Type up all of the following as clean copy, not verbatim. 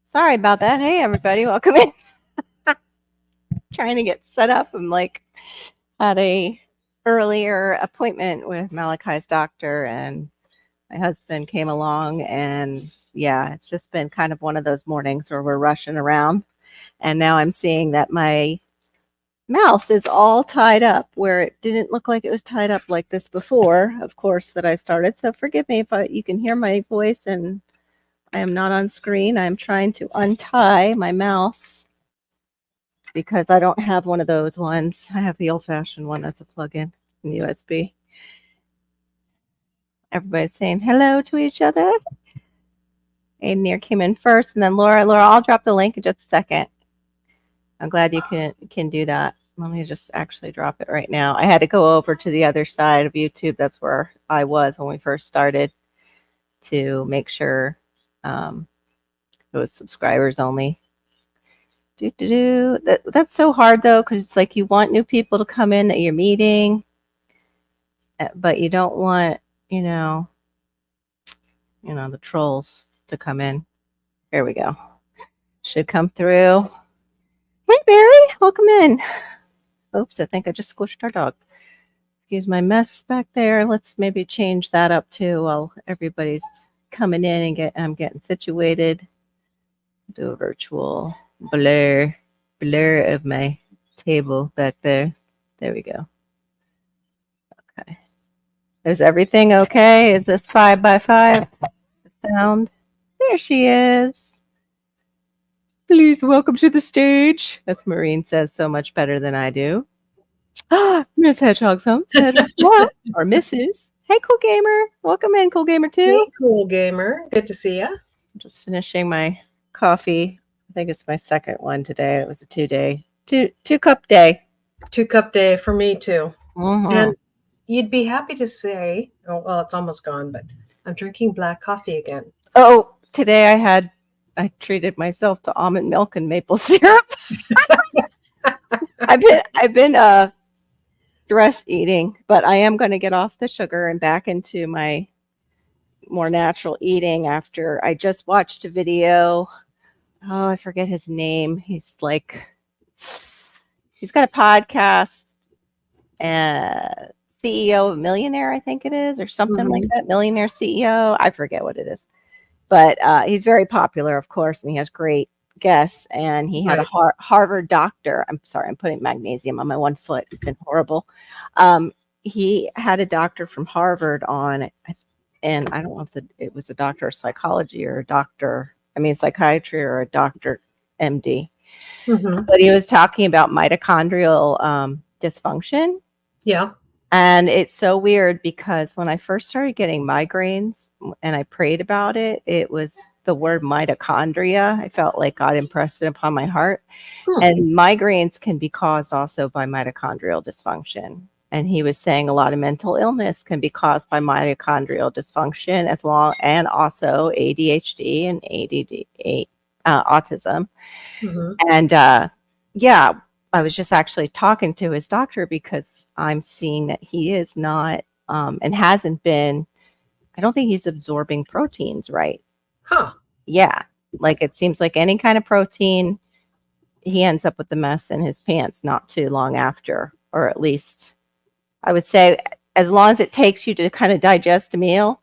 Sorry about that. Hey, everybody, welcome in. Trying to get set up. I'm like at a earlier appointment with Malachi's doctor, and my husband came along, and yeah, it's just been kind of one of those mornings where we're rushing around. And now I'm seeing that my mouse is all tied up where it didn't look like it was tied up like this before, of course, that I started. So forgive me if you can hear my voice and I am not on screen. I'm trying to untie my mouse because I don't have one of those ones. I have the old-fashioned one that's a plug-in and USB. Everybody's saying hello to each other. Aiden came in first, and then Laura. Laura, I'll drop the link in just a second. I'm glad you can do that. Let me just actually drop it right now. I had to go over to the other side of YouTube. That's where I was when we first started to make sure it was subscribers only. That's so hard though, because it's like you want new people to come in that you're meeting, but you don't want the trolls to come in. Here we go. Should come through. Hey Barry, welcome in. Oops, I think I just squished our dog. Excuse my mess back there. Let's maybe change that up too while everybody's coming in and I'm getting situated. Do a virtual blur of my table back there. There we go. Okay. Is everything okay? Is this 5x5 sound? There she is. Please welcome to the stage. As Maureen says so much better than I do. Miss Hedgehog's home. Or Mrs. Hey, Cool Gamer. Welcome in, Cool Gamer 2. Hey, Cool Gamer. Good to see you. I'm just finishing my coffee. I think it's my second one today. It was a 2-cup day. 2-cup day for me too. Mm-hmm. And you'd be happy to say, oh, well, it's almost gone, but I'm drinking black coffee again. Oh, today I treated myself to almond milk and maple syrup. I've been stress eating, but I am going to get off the sugar and back into my more natural eating after I just watched a video. Oh, I forget his name. He's got a podcast, CEO of Millionaire, I think it is, or something like that. Millionaire CEO. I forget what it is. But he's very popular, of course, and he has great guests. And he had a Harvard doctor. I'm sorry, I'm putting magnesium on my one foot. It's been horrible. He had a doctor from Harvard on, and I don't know if it was a doctor of psychology or psychiatry or a doctor MD. Mm-hmm. But he was talking about mitochondrial dysfunction. Yeah. And it's so weird because when I first started getting migraines and I prayed about it, it was the word mitochondria. I felt like God impressed it upon my heart. And migraines can be caused also by mitochondrial dysfunction. And he was saying a lot of mental illness can be caused by mitochondrial dysfunction and also ADHD and ADD, autism. Mm-hmm. And I was just actually talking to his doctor because I'm seeing that he is not and hasn't been, I don't think he's absorbing proteins right. Huh. Yeah. Like it seems like any kind of protein, he ends up with the mess in his pants not too long after, or at least I would say as long as it takes you to kind of digest a meal,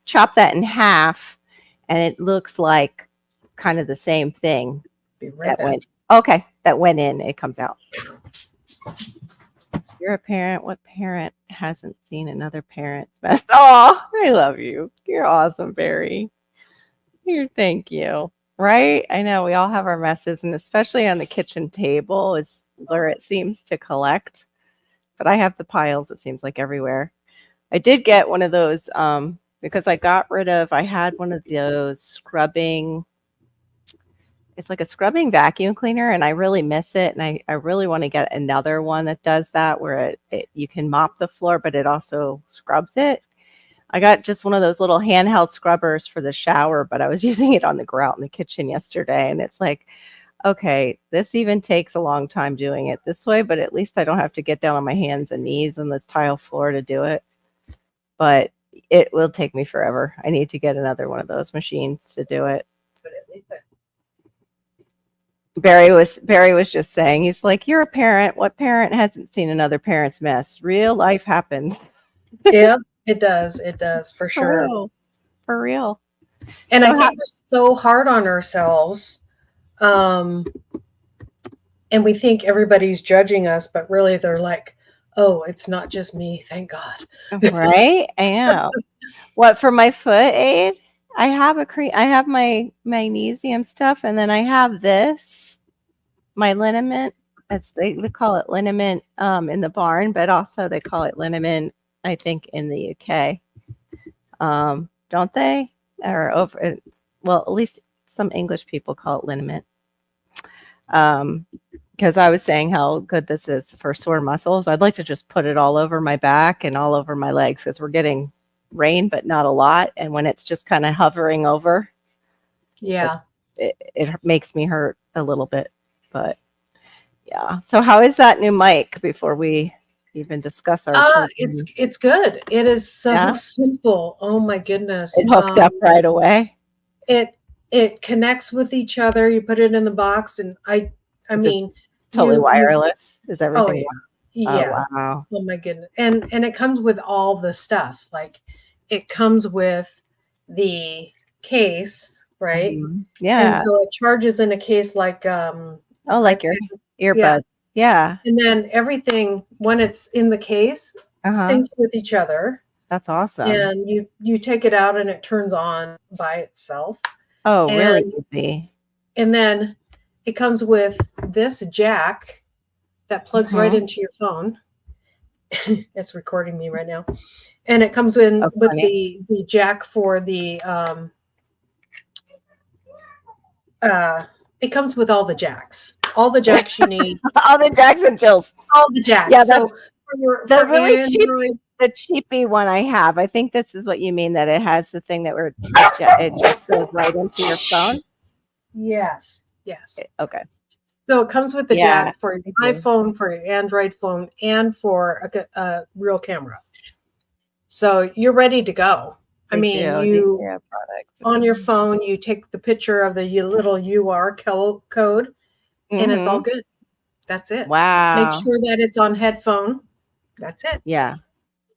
chop that in half, and it looks like kind of the same thing. That went in, it comes out. You're a parent. What parent hasn't seen another parent's mess? Oh, I love you. You're awesome, Barry. Thank you. Right? I know we all have our messes, and especially on the kitchen table is where it seems to collect. But I have the piles, it seems like, everywhere. I did get one of those because I had one of those scrubbing. It's like a scrubbing vacuum cleaner, and I really miss it. And I really want to get another one that does that, where you can mop the floor, but it also scrubs it. I got just one of those little handheld scrubbers for the shower, but I was using it on the grout in the kitchen yesterday, and it's like, okay, this even takes a long time doing it this way, but at least I don't have to get down on my hands and knees on this tile floor to do it. But it will take me forever. I need to get another one of those machines to do it. But at least Barry was just saying, he's like, you're a parent. What parent hasn't seen another parent's mess? Real life happens. Yeah, it does. It does for For sure. real. For real. And So I how think we're so hard on ourselves. Um, and we think everybody's judging us, but really they're like, oh, it's not just me. Thank God. right? I know. What for my foot aid? I have my magnesium stuff, and then I have this, my liniment. They call it liniment in the barn, but also they call it liniment, I think, in the UK. Don't they? Or over well, at least some English people call it liniment. Because I was saying how good this is for sore muscles. I'd like to just put it all over my back and all over my legs because we're getting rain, but not a lot. And when it's just kind of hovering over, Yeah. it makes me hurt a little bit. But yeah. So how is that new mic before we even discuss our children? It's good. It is so Yeah. simple. Oh my goodness. It hooked up right away. It it connects with each other. You put it in the box, and I Is it mean, totally you wireless? Is oh everything? yeah, Oh, yeah. wow. Oh my goodness. And it comes with all the stuff. Like it comes with the case, right? Mhm. And Yeah. so it charges in a case like Oh, like your iPad. Yeah. earbuds. Yeah. And then everything when it's in the case Uh-huh. syncs with each other. That's awesome. And you take it out and it turns on by itself. Oh, really And easy. and then it comes with this jack that plugs right Mhm. into your phone. It's recording me right now. And it comes in Oh, with funny. the jack for it comes with all the jacks you need, All the Jackson Jills. all the jacks. Yeah, So that's the for really cheap, Android, the cheapy one I have. I think this is what you mean, that it has the thing that it just goes right into your phone. yes, yes. Okay. So it comes with the Yeah, jack for your I do. iPhone, for your Android phone, and for a real camera. So you're ready to go. I They mean, do. you DJI products. on your phone, you take the picture of the little UR code, and it's all Mhm. good. That's it. Make Wow. sure that it's on headphone. That's it. Yeah.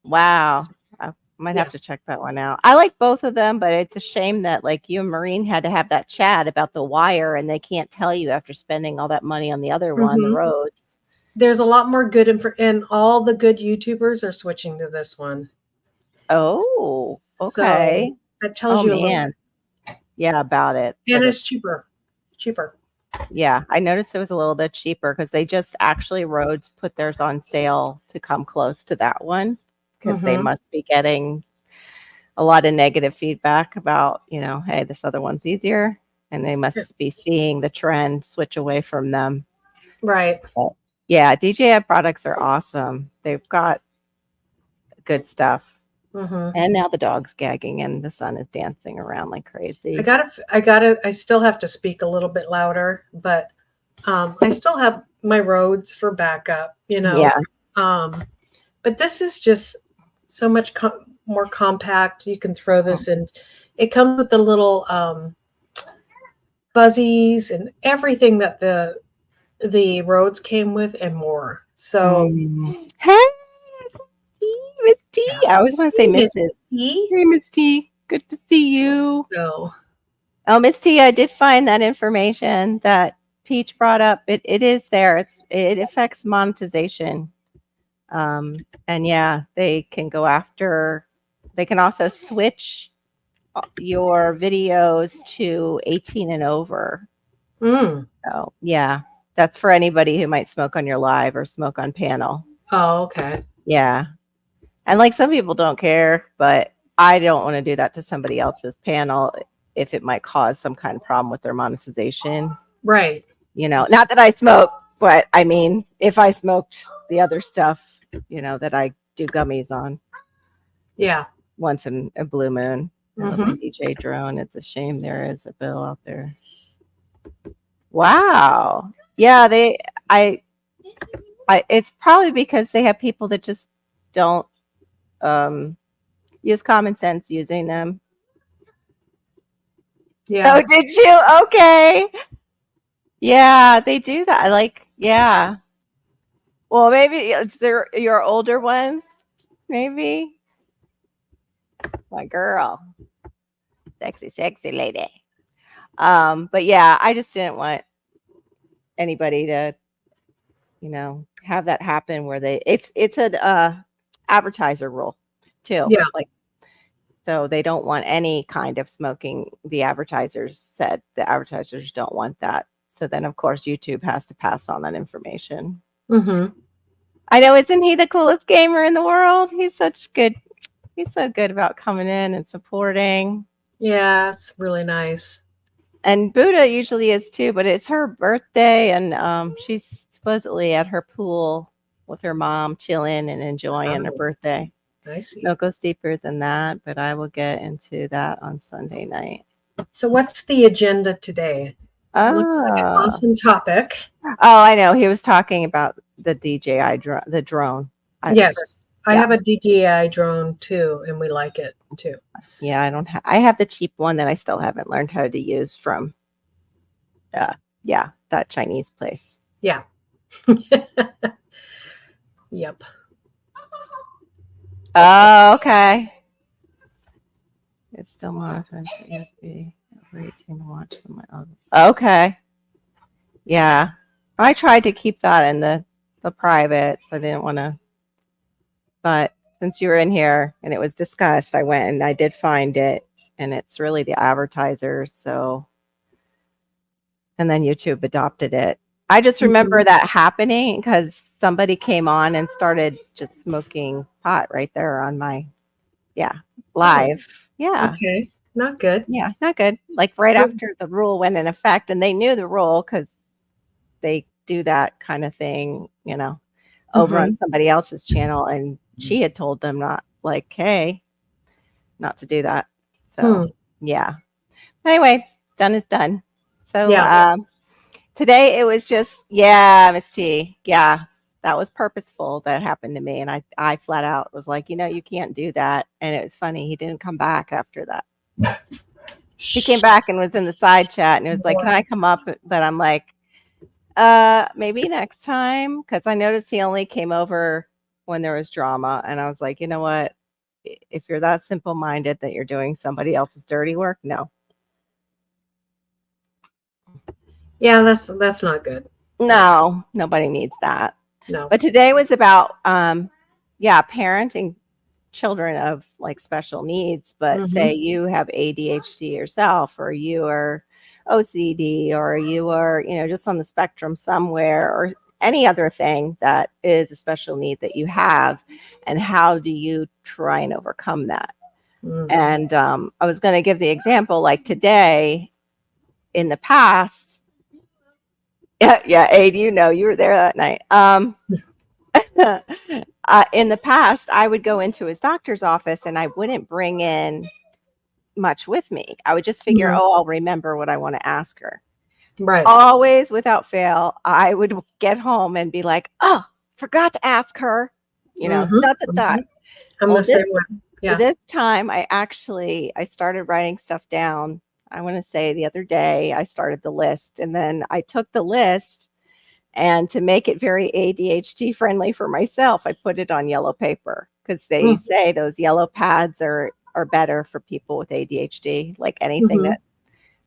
Wow. I might have Yeah. to check that one out. I like both of them, but it's a shame that like you and Maureen had to have that chat about the wire and they can't tell you after spending all that money on the other one, the hmm Rhodes. There's a lot more good info, and all the good YouTubers are switching to this one. Oh, So okay. that tells Oh you a little man. bit. Yeah, about it. And That it's it's cheaper. Cheaper. yeah, I noticed it was a little bit cheaper because they just actually Rhodes put theirs on sale to come close to that one because they hmm must be getting a lot of negative feedback about, hey, this other one's easier. And they must be seeing the trend switch away from them. Right. But yeah, DJI products are awesome. They've got good stuff. hmm And now the dog's gagging and the sun is dancing around like crazy. I still have to speak a little bit louder, but I still have my roads for backup, Yeah. but this is just so much more compact. You can throw this in. It comes with the little fuzzies and everything that the roads came with and more. So Hey, Miss T. yeah. I always want to say Hey, Miss Mrs. T. Hey, Miss T. Good to see you. So Oh, Miss T, I did find that information that Peach brought up. It is there. It affects monetization. And yeah, they can go after. They can also switch your videos to 18 and over. mm. So yeah, that's for anybody who might smoke on your live or smoke on panel. Oh, okay. Yeah. And like some people don't care, but I don't want to do that to somebody else's panel if it might cause some kind of problem with their monetization. Right. Not that I smoke, but I mean, if I smoked the other stuff, that I do gummies on Yeah. once in a blue moon. I love my hmm DJ drone. It's a shame there is a bill out there. Wow. Yeah, it's probably because they have people that just don't use common sense using them. Yeah. Oh, did you? Okay. Yeah, they do that. Like, yeah. Well, maybe it's your older ones. Maybe my girl, sexy, sexy lady. But yeah, I just didn't want anybody to, have that happen where it's an advertiser rule too. Yeah. Like, so they don't want any kind of smoking. The advertisers said the advertisers don't want that. So then, of course, YouTube has to pass on that information. Mm-hmm. I know, isn't he the coolest gamer in the world? He's so good about coming in and supporting. Yeah, it's really nice. And Buddha usually is too, but it's her birthday, and she's supposedly at her pool with her mom, chilling and enjoying her Oh, birthday. I see. No, it goes deeper than that, but I will get into that on Sunday night. So, what's the agenda today? Looks like an Oh, awesome topic. I know. He was talking about the DJI drone, the drone. Yes, I Yeah, have a DJI drone too, and we like it too. yeah. I don't. I have the cheap one that I still haven't learned how to use from. Uh, yeah, that Chinese place. Yeah. Yep. Oh, okay. It's still modified. You have to be over 18 to watch them. Okay. Yeah. I tried to keep that in the privates. I didn't want to, but since you were in here and it was discussed, I went and I did find it, and it's really the advertisers. So, and then YouTube adopted it. I just remember Mhm. that happening because somebody came on and started just smoking pot right there on my, yeah, Oh, live. Yeah. okay. Not good. Yeah, not good. Like right after the rule went in effect, and they knew the rule because they do that kind of thing, over on Mm-hmm. somebody else's channel. And she had told them not, like, hey, not to do that. So, Hmm. yeah. Anyway, done is done. So, Yeah. today it was just, yeah, Miss T. Yeah, that was purposeful that happened to me. And I flat out was like, you can't do that. And it was funny. He didn't come back after that. He came back and was in the side chat and it was like, can I come up? But I'm like, maybe next time. Cause I noticed he only came over when there was drama. And I was like, you know what? If you're that simple minded that you're doing somebody else's dirty work, no. Yeah, that's not good. No, nobody needs that. No. But today was about, yeah, parenting children of like special needs, but Mm-hmm. say you have ADHD yourself, or you are OCD, or you are, just on the spectrum somewhere, or any other thing that is a special need that you have, and how do you try and overcome that? Mm. And I was going to give the example like today in the past. Yeah, Aid, you were there that night. In the past, I would go into his doctor's office and I wouldn't bring in much with me. I would just figure, Mhm. oh, I'll remember what I want to ask her. Right. Always without fail, I would get home and be like, oh, forgot to ask her, Mm-hmm. dot, dot, Mm-hmm. dot. I'm Well, the same way. Yeah. this time I started writing stuff down. I want to say the other day I started the list, and then I took the list, and to make it very ADHD friendly for myself, I put it on yellow paper because they Mm-hmm. say those yellow pads are better for people with ADHD, like anything Mm-hmm. that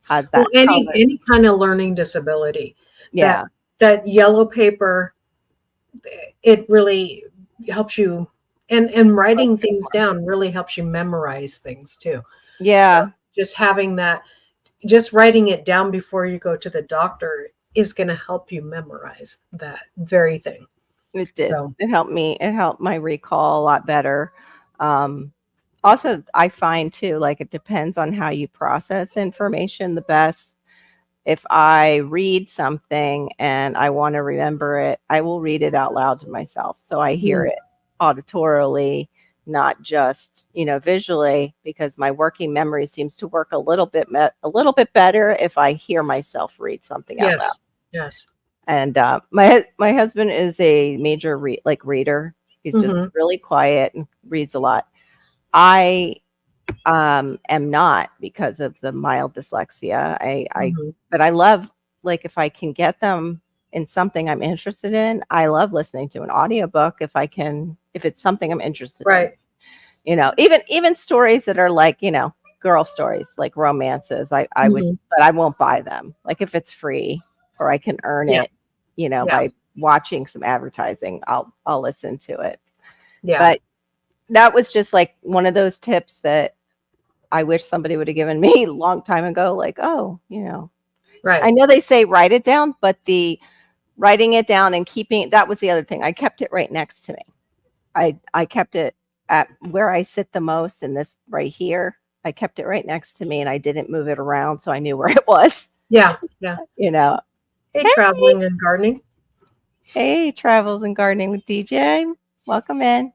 has Well, that any color. any kind of learning disability, that Yeah. that yellow paper, it really helps you, and writing Focus things more. down really helps you memorize things too. So Yeah, just having that, just writing it down before you go to the doctor is going to help you memorize that very thing. it did. So, It helped me. It helped my recall a lot better. Um, Also, I find too, like it depends on how you process information the best. If I read something and I want to remember it, I will read it out loud to myself. So I hear mm, it auditorily, not just, visually, because my working memory seems to work a little bit better if I hear myself read something out loud. yes, yes. And my husband is a major reader. He's just Hmm. really quiet and reads a lot. I am not, because of the mild dyslexia. I Hmm. but I love like if I can get them in something I'm interested in, I love listening to an audiobook if it's something I'm interested in. Right. Even stories that are like, girl stories, like romances, I would, Mhm. but I won't buy them. Like if it's free or I can earn Yeah. it, Yeah. by watching some advertising, I'll listen to it. Yeah. But that was just like one of those tips that I wish somebody would have given me a long time ago. Like, oh, I Right. know they say write it down, but the writing it down and keeping that was the other thing. I kept it right next to me. I kept it at where I sit the most in this right here. I kept it right next to me and I didn't move it around so I knew where it was, Yeah. Yeah. you know. Hey, Hey, traveling and gardening. hey, travels and gardening with DJ. Welcome in.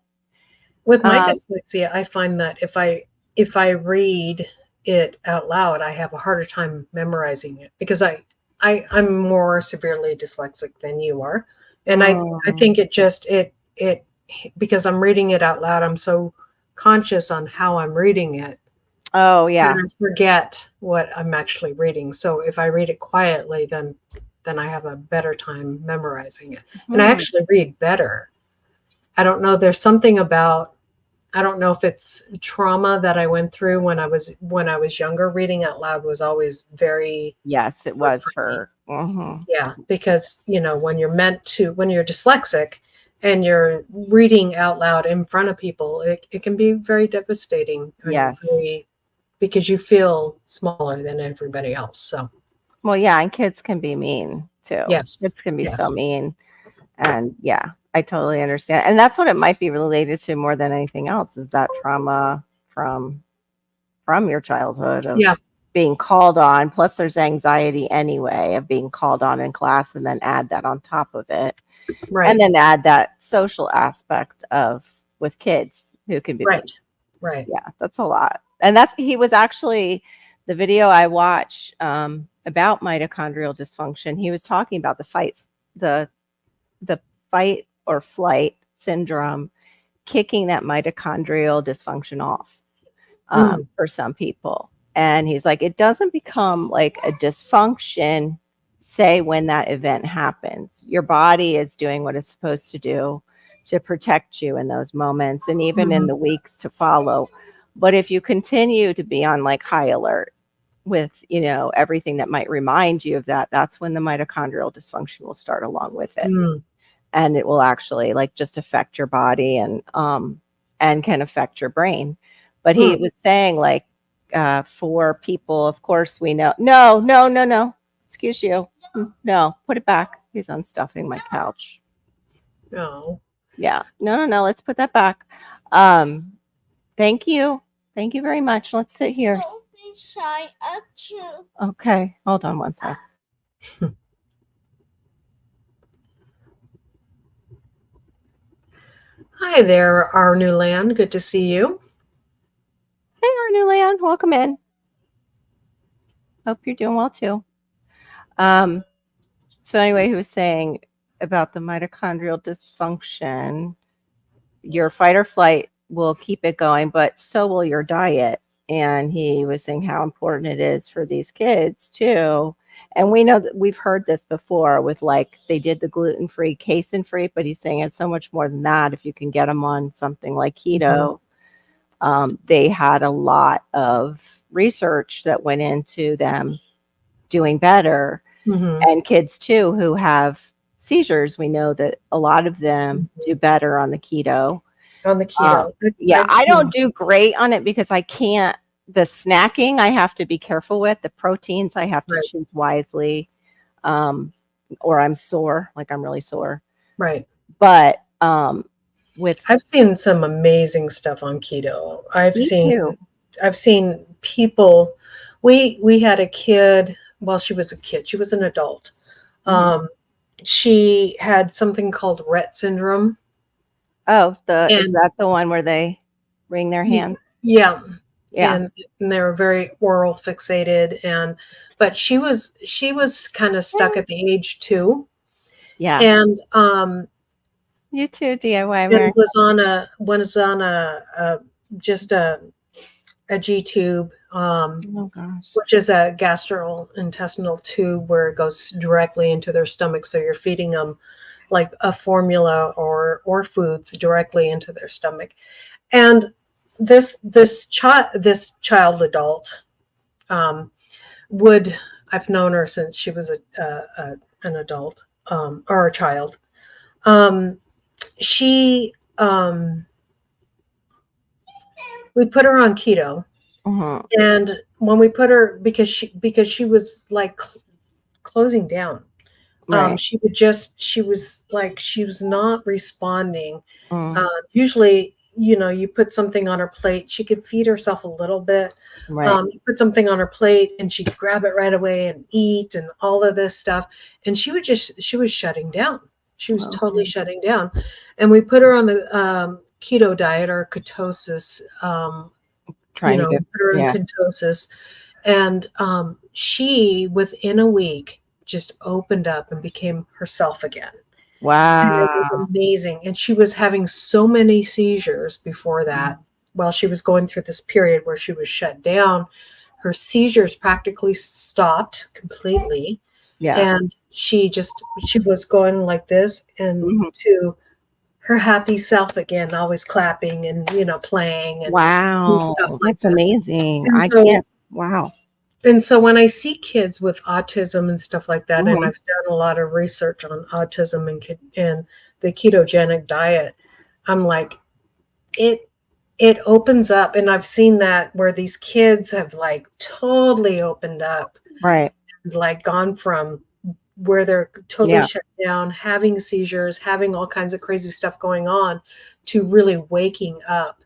With my Um, dyslexia, I find that if I read it out loud, I have a harder time memorizing it because I'm more severely dyslexic than you are, and I mm, think it because I'm reading it out loud, I'm so conscious on how I'm reading it oh that yeah. I forget what I'm actually reading. So if I read it quietly, then I have a better time memorizing it, and I Hmm. actually read better. I don't know. There's something about I don't know if it's trauma that I went through when I was younger. Reading out loud was always very Yes, it good was for me. for Yeah, because when you're dyslexic and you're reading out loud in front of people, it can be very devastating and yes. very because you feel smaller than everybody else. So Well, yeah, and kids can be mean too. yes, Kids can be so yes, mean. And yeah, I totally understand. And that's what it might be related to more than anything else is that trauma from your childhood of yeah, being called on. Plus there's anxiety anyway of being called on in class and then add that on top of it. And right, then add that social aspect of with kids who can be mean. right, right. Yeah, that's a lot. And he was actually the video I watched about mitochondrial dysfunction. He was talking about the the fight or flight syndrome kicking that mitochondrial dysfunction off Mm, for some people. And he's like, it doesn't become like a dysfunction, say, when that event happens. Your body is doing what it's supposed to do to protect you in those moments and even in mhm, the weeks to follow. But if you continue to be on like high alert with, everything that might remind you of that, that's when the mitochondrial dysfunction will start along with it mm, and it will actually like just affect your body and can affect your brain. But he mm. was saying like for people, of course we know. No, no, no, no. Excuse you. No, put it back. He's unstuffing my couch. Oh, Yeah. No, no, no. Let's put that back. Um, thank you. Thank you very much. Let's sit here. Don't be shy. Okay. Hold on one sec. hi there, our new land. Good to see you. Hey, our new land. Welcome in. Hope you're doing well too. Um, So anyway, he was saying about the mitochondrial dysfunction, your fight or flight will keep it going, but so will your diet. And he was saying how important it is for these kids too. And we know that we've heard this before with like they did the gluten-free, casein-free, but he's saying it's so much more than that. If you can get them on something like Mhm, keto, they had a lot of research that went into them doing better mhm, and kids too who have seizures, we know that a lot of them mhm. do better on the keto. On the Um, keto, yeah, I've I don't seen. do great on it because I can't. The snacking I have to be careful with. The proteins I have to Right, choose wisely, um, or I'm sore, like I'm really sore. right. But with I've seen some amazing stuff on keto. I've me seen too. I've seen people. We had a kid. Well, she was a kid. She was an adult. Mhm. Um, she had something called Rett syndrome, Oh, the is and that the one where they wring their hands? yeah, Yeah, and they were very oral fixated, but she was kind of stuck at the age 2, yeah. and You too, DIY and wearing. was on a just a G tube Oh gosh. which is a gastrointestinal tube where it goes directly into their stomach. So you're feeding them like a formula or foods directly into their stomach. And this child adult um, would I've known her since she was an adult or a child. Um, she we put her on keto, Mhm. and when we put her because she was like closing down. Right. She was like she was not responding. Mm. Usually, you put something on her plate, she could feed herself a little bit. Right. You put something on her plate and she'd grab it right away and eat and all of this stuff. And she was shutting down. She was totally Okay. shutting down. And we put her on the keto diet or ketosis, Trying to get, put her in yeah. ketosis. And she, within a week, just opened up and became herself again. And it was Wow. amazing. And she was having so many seizures before Mm. that while she was going through this period where she was shut down. Her seizures practically stopped completely. Yeah. And she was going like this and Mhm. to her happy self again, always clapping and, playing and Wow. stuff like That's this. amazing. And I so can't. Wow. and so when I see kids with autism and stuff like that, and Mhm. I've done a lot of research on autism and the ketogenic diet, I'm like, it it opens up, and I've seen that where these kids have like totally opened up, Right. like gone from where they're totally Yeah. shut down, having seizures, having all kinds of crazy stuff going on, to really waking up.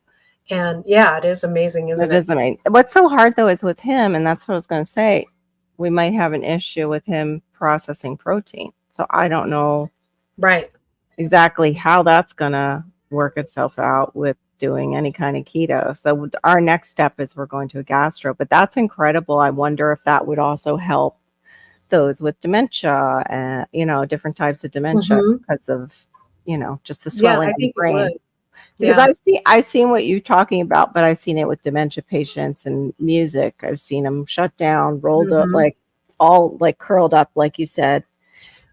And yeah, it is amazing, isn't That it? is amazing. What's so hard though is with him, and that's what I was going to say. We might have an issue with him processing protein. So I don't know Right. exactly how that's going to work itself out with doing any kind of keto. So our next step is we're going to a gastro, but that's incredible. I wonder if that would also help those with dementia and, different types of dementia Hmm. because of, just the Yeah, swelling I of the think it would. brain. Because Yeah. I've seen what you're talking about, but I've seen it with dementia patients and music. I've seen them shut down, rolled up, Hmm. like all like curled up, like you said,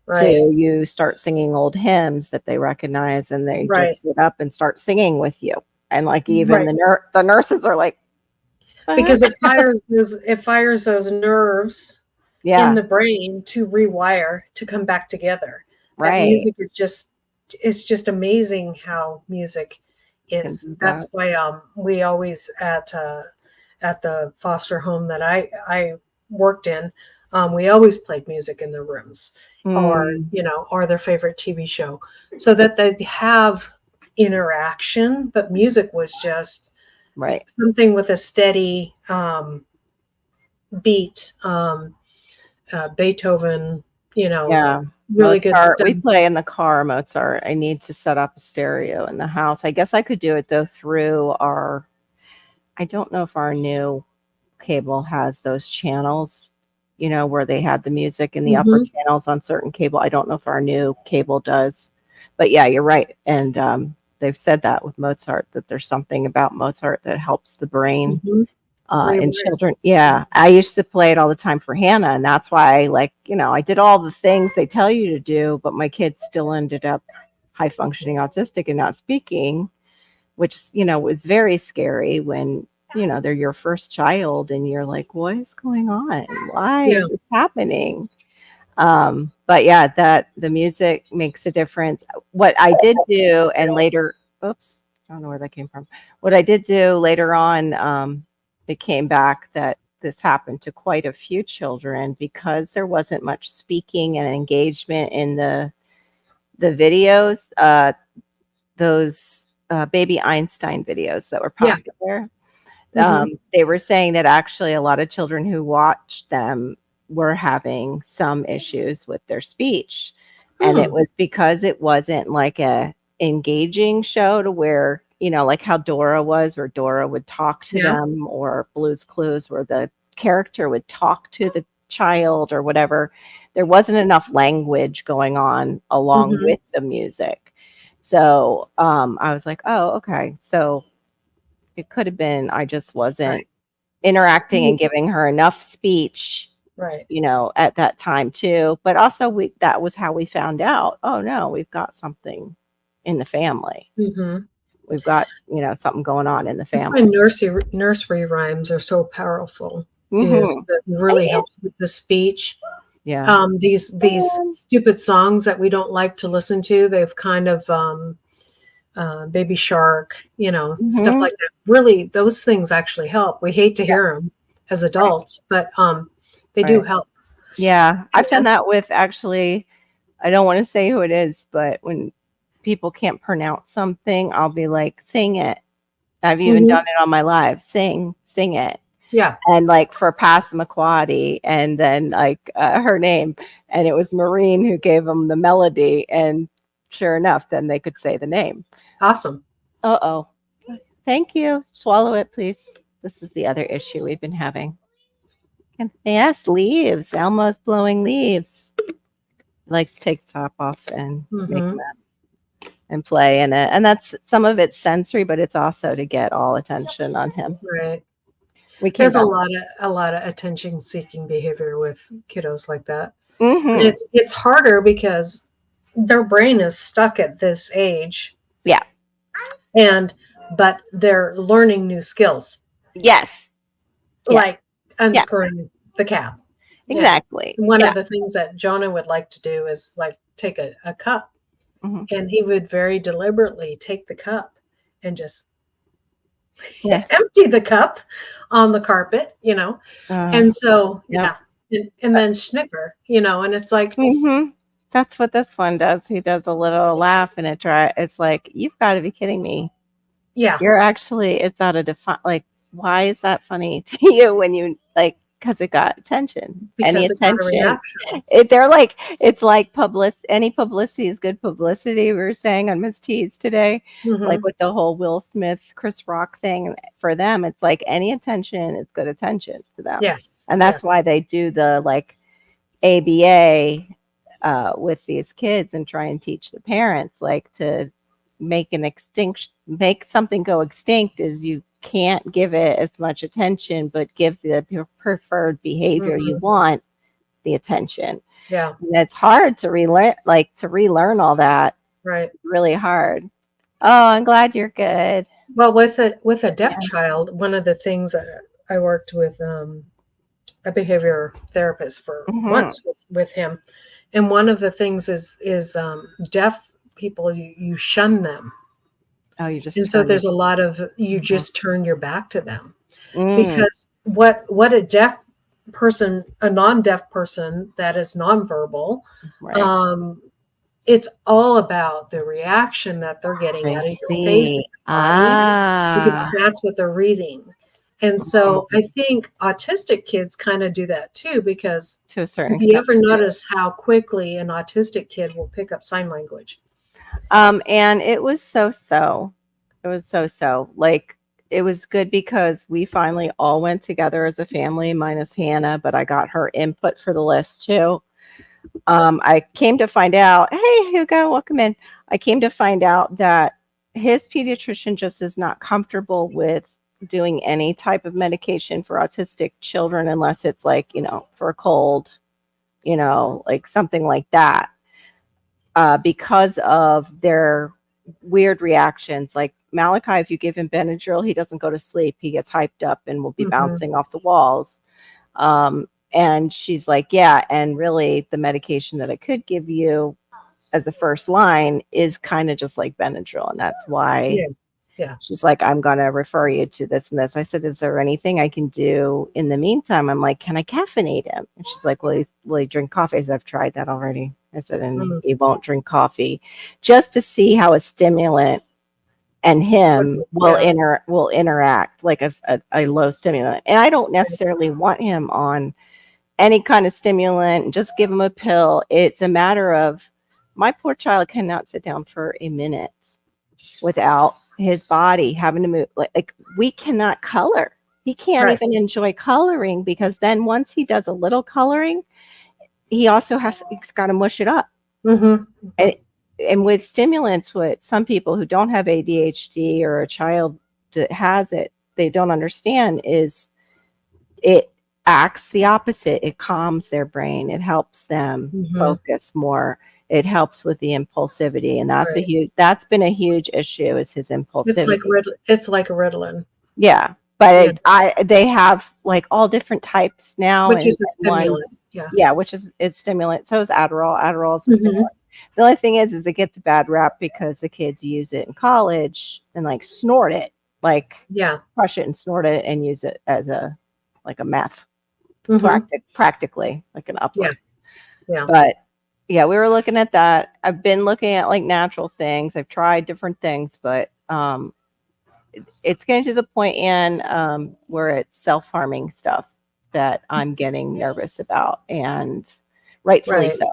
to Right. you start singing old hymns that they recognize, and they Right. just sit up and start singing with you. And like even Right. the nurses are like, the Because heck? it fires those nerves in Yeah, the brain to rewire to come back together. That right. music is just it's just amazing how music Can is. do That's that. why we always at the foster home that I worked in, we always played music in the rooms, or Mm, or their favorite TV show, so that they have interaction. But music was just right. something with a steady beat. Beethoven, you know, Yeah. really good Mozart. stuff. We play in the car, Mozart. I need to set up a stereo in the house. I guess I could do it though through I don't know if our new cable has those channels, where they had the music in the upper Hmm. channels on certain cable. I don't know if our new cable does. But yeah, you're right. And they've said that with Mozart, that there's something about Mozart that helps the brain Hmm. in Rewire. children. Yeah, I used to play it all the time for Hannah, and that's why, like, I did all the things they tell you to do, but my kid still ended up high functioning autistic and not speaking, which was very scary when they're your first child and you're like, what is going on? Why Yeah. is this happening? But yeah, that the music makes a difference. What I did do, and later, oops, I don't know where that came from. What I did do later on, it came back that this happened to quite a few children because there wasn't much speaking and engagement in the videos. Those baby Einstein videos that were Yeah. popular. Hmm. They were saying that actually a lot of children who watched them were having some issues with their speech. And it Hmm. was because it wasn't like a engaging show to where, like how Dora was, where Dora would talk to Yeah. them, or Blue's Clues, where the character would talk to the child or whatever. There wasn't enough language going on along Hmm. with the music. So I was like, oh, okay. So it could have been I just wasn't Right. interacting and giving her enough speech, Right. at that time too. But also that was how we found out, oh no, we've got something in the family. Mm-hmm. We've got, something going on in the I family. find nursery rhymes are so powerful. Is Mm-hmm. that really helps with the speech. Yeah. These stupid songs that we don't like to listen to, they've kind of Baby Shark, stuff Mm-hmm. like that. Really, those things actually help. We hate to hear them as Right. adults, but they do Right. help. Yeah. I've done Yeah. that with, actually, I don't want to say who it is, but when people can't pronounce something, I'll be like, sing it. I've even Mhm. done it on my live. Sing it. Yeah. And like for Passamaquoddy, and then like her name, and it was Maureen who gave them the melody, and sure enough, then they could say the name. Awesome. Uh-oh. Thank you. Swallow it, please. This is the other issue we've been having. And yes, leaves. Elmo's blowing leaves. Likes to take the top off and make a Hmm. mess and play in it. And that's, some of it's sensory, but it's also to get all attention on him. Right. We came There's back. a lot of attention seeking behavior with kiddos like that. Mm-hmm. It's harder because their brain is stuck at this age. Yeah. But they're learning new skills. Yes. Yeah. Like unscrewing the cap. Exactly. One of the things that Jonah would like to do is like take a cup, and he would very deliberately take the cup and just empty the cup on the carpet, and so and then snicker, and it's like that's what this one does. He does a little laugh, and it's like, you've got to be kidding me. Yeah, you're actually, it's not like, why is that funny to you when you like, because it got attention. because Any it got a attention. reaction. They're like, it's like any publicity is good publicity. We were saying on Miss T's today, like with the whole Will Smith, Chris Rock thing. For them, it's like any attention is good attention to them. Yes, and that's why they do the like ABA with these kids and try and teach the parents, like, to make something go extinct is you can't give it as much attention, but give the preferred behavior you want the attention. Yeah. And it's hard to relearn all that. Right. Really hard. Oh, I'm glad you're good. Well, with a deaf child, one of the things that I worked with a behavior therapist for once with him, and one of the things is deaf people, you shun them. Oh, you just, and so there's a lot of you just turn your back to them because what a deaf person, a non-deaf person that is nonverbal, it's all about the reaction that they're getting out of your face, because that's what they're reading. And so I think autistic kids kind of do that too, because to a certain extent, you ever notice how quickly an autistic kid will pick up sign language? And it was so. Like, it was good because we finally all went together as a family, minus Hannah, but I got her input for the list too. I came to find out, hey, Hugo, welcome in. I came to find out that his pediatrician just is not comfortable with doing any type of medication for autistic children unless it's like, for a cold, like something like that, because of their weird reactions. Like Malachi, if you give him Benadryl, he doesn't go to sleep. He gets hyped up and will be bouncing off the walls. And she's like, yeah, and really the medication that I could give you as a first line is kind of just like Benadryl. And that's why she's like, I'm going to refer you to this and this. I said, is there anything I can do in the meantime? I'm like, can I caffeinate him? And she's like, will he drink coffee? I said, I've tried that already. I said, and he won't drink coffee, just to see how a stimulant and him will interact, like a low stimulant. And I don't necessarily want him on any kind of stimulant, just give him a pill. It's a matter of, my poor child cannot sit down for a minute without his body having to move. Like we cannot color. He can't even enjoy coloring, because then once he does a little coloring, he's got to mush it up. And with stimulants, what some people who don't have ADHD or a child that has it, they don't understand is it acts the opposite. It calms their brain. It helps them Mm-hmm. focus more. It helps with the impulsivity, and Right. that's been a huge issue is his impulsivity. It's like a Ritalin, Yeah, yeah, but they have like all different types now, which and is a ones, stimulant. Yeah. yeah, which is stimulant. So is Adderall. Adderall is a Mm-hmm. stimulant. The only thing is they get the bad rap because the kids use it in college and like snort it, like Yeah. crush it and snort it and use it as a like a meth, Mm-hmm. practically like an Yeah. upper. Yeah. But yeah, we were looking at that. I've been looking at like natural things. I've tried different things, but it's getting to the point in where it's self-harming stuff that I'm getting nervous about, and rightfully Right. so.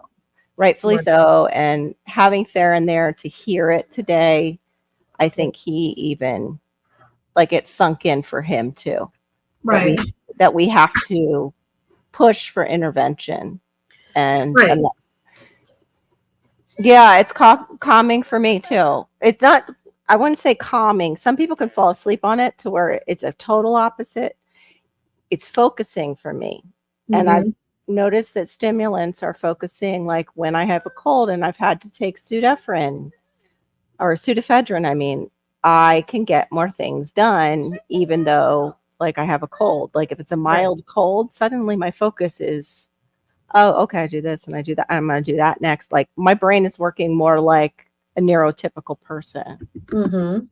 Rightfully Right. so. And having Theron there to hear it today, I think he even like it sunk in for him too. That Right. we have to push for intervention. And Right. yeah, it's calming for me too. It's not, I wouldn't say calming. Some people can fall asleep on it to where it's a total opposite. It's focusing for me. And I've Mm-hmm. noticed that stimulants are focusing, like when I have a cold and I've had to take pseudoephedrine or pseudoephedrine, I mean, I can get more things done even though like I have a cold. Like if it's a Right. mild cold, suddenly my focus is, oh, okay, I do this and I do that. I'm going to do that next. Like my brain is working more like a neurotypical person. Mm-hmm.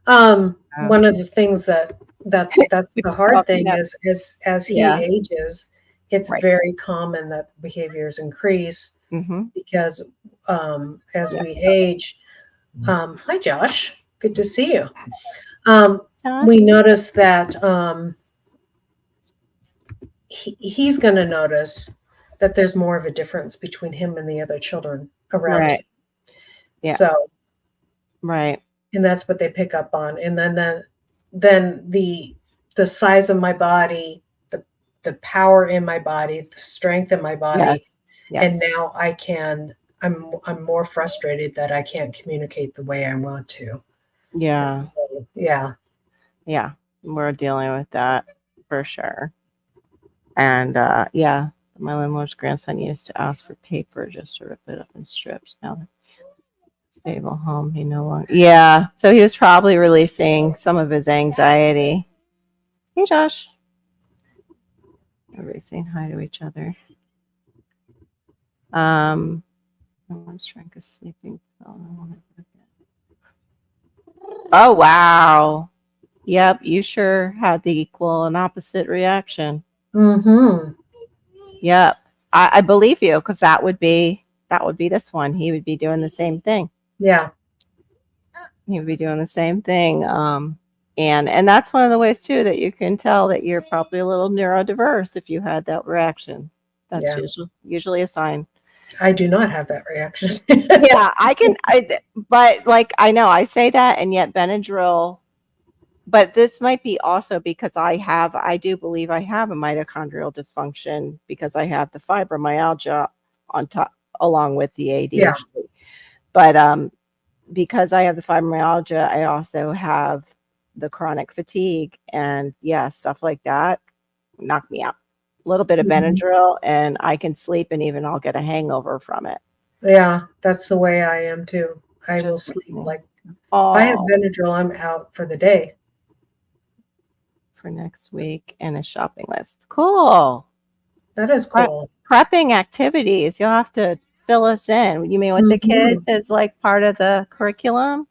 Oh. One of the things that's the hard Talking thing up. is as he Yeah. ages, it's Right. very common that behaviors increase Mm-hmm. because as Yeah. we age, hi Josh, good to see you. We Josh? notice that he's going to notice that there's more of a difference between him and the other children around him. Right. Yeah. So, Right. and that's what they pick up on. And then the size of my body, the power in my body, the strength in my Yes. body, and Yes. now I'm more frustrated that I can't communicate the way I want to. Yeah. So, yeah. Yeah. We're dealing with that for sure. And yeah, my landlord's grandson used to ask for paper just to rip it up in strips. Now stable home, he no longer. Yeah, so he was probably releasing some of his anxiety. Hey, Josh. Everybody's saying hi to each other. Someone's drank a sleeping pill. Oh wow. Yep, you sure had the equal and opposite reaction. Mm-hmm. Yep, I believe you because that would be this one. He would be doing the same thing. Yeah. He would be doing the same thing. And that's one of the ways too that you can tell that you're probably a little neurodiverse if you had that reaction. That's Yeah. usually a sign. I do not have that reaction. Yeah, but like I know I say that, and yet Benadryl. But this might be also because I do believe I have a mitochondrial dysfunction because I have the fibromyalgia on top along with the ADHD. Yeah. But because I have the fibromyalgia, I also have the chronic fatigue, and yeah, stuff like that knock me out. A little bit of Mhm. Benadryl, and I can sleep, and even I'll get a hangover from it. Yeah, that's the way I am too. I will Just sleep listening. like if I have Oh, Benadryl, I'm out for the day. for next week and a shopping list. Cool. That is cool. Prepping activities. You'll have to fill us in. You mean with the kids Mhm. as like part of the curriculum?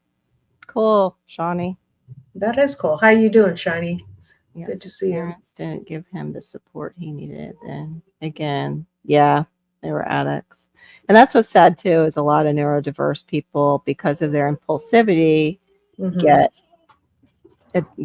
Cool, Shawnee. That is cool. How you doing, Shiny? Yes, Good to his see you. parents didn't give him the support he needed. Then again, yeah, they were addicts. And that's what's sad too, is a lot of neurodiverse people, because of their impulsivity, Mhm.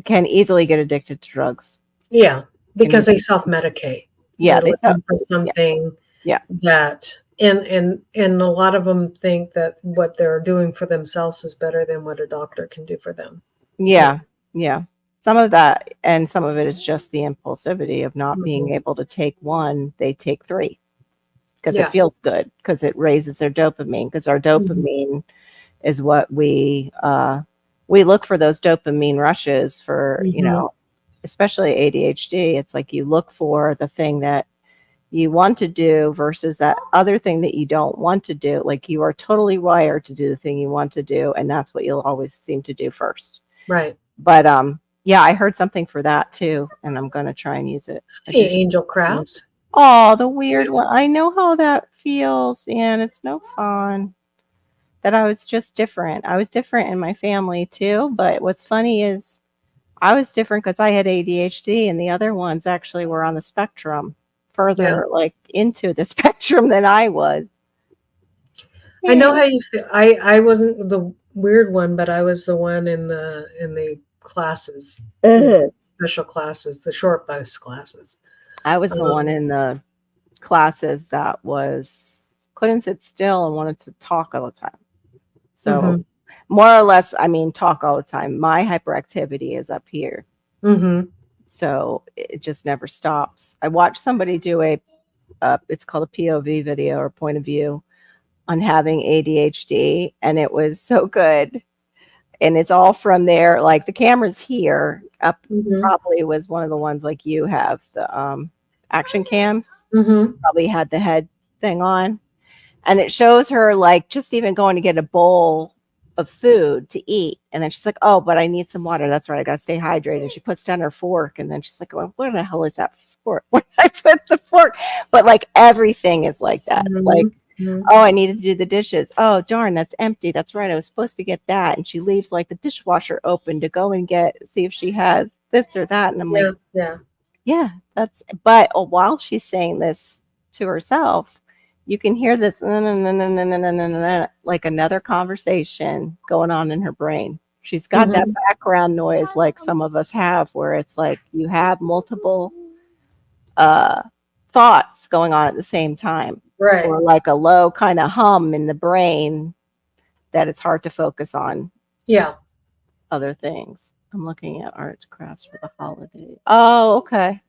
can easily get addicted to drugs. Yeah, because Can they self-medicate. Yeah, They're they looking sell. for something Yeah. that and a lot of them think that what they're doing for themselves is better than what a doctor can do for them. Yeah. Yeah. Some of that, and some of it is just the impulsivity of not being Mhm. able to take one, they take three because it Yeah. feels good, because it raises their dopamine, because our Mhm. dopamine is what we look for, those dopamine rushes for, Mhm. especially ADHD, it's like you look for the thing that you want to do versus that other thing that you don't want to do. Like you are totally wired to do the thing you want to do, and that's what you'll always seem to do first. Right. But yeah, I heard something for that too, and I'm gonna try and use it. Hey, Angel Crafts. Oh, the weird one. I know how that feels, and it's no fun. That I was just different. I was different in my family too, but what's funny is I was different because I had ADHD, and the other ones actually were on the spectrum, further like into the spectrum than I was. I know how you feel. I wasn't the weird one, but I was the one in the classes, special classes, the short bus classes. I was the one in the classes that couldn't sit still and wanted to talk all the time. So more or less, I mean, talk all the time. My hyperactivity is up here. So it just never stops. I watched somebody do it's called a POV video or point of view on having ADHD, and it was so good. And it's all from there. Like the camera's here up, probably was one of the ones like you have the action cams. Probably had the head thing on, and it shows her like just even going to get a bowl of food to eat, and then she's like, oh, but I need some water. That's right, I gotta stay hydrated. And she puts down her fork, and then she's like, well, where the hell is that fork? Where did I put the fork? But like everything is like that. Like, oh, I needed to do the dishes. Oh, darn, that's empty. That's right, I was supposed to get that. And she leaves like the dishwasher open to go and see if she has this or that. And I'm like, yeah, but while she's saying this to herself, you can hear this like another conversation going on in her brain. She's got that background noise like some of us have, where it's like you have multiple thoughts going on at the same time. Right. Or like a low kind of hum in the brain that it's hard to focus on. Yeah. Other things. I'm looking at arts crafts for the holiday. Oh, okay.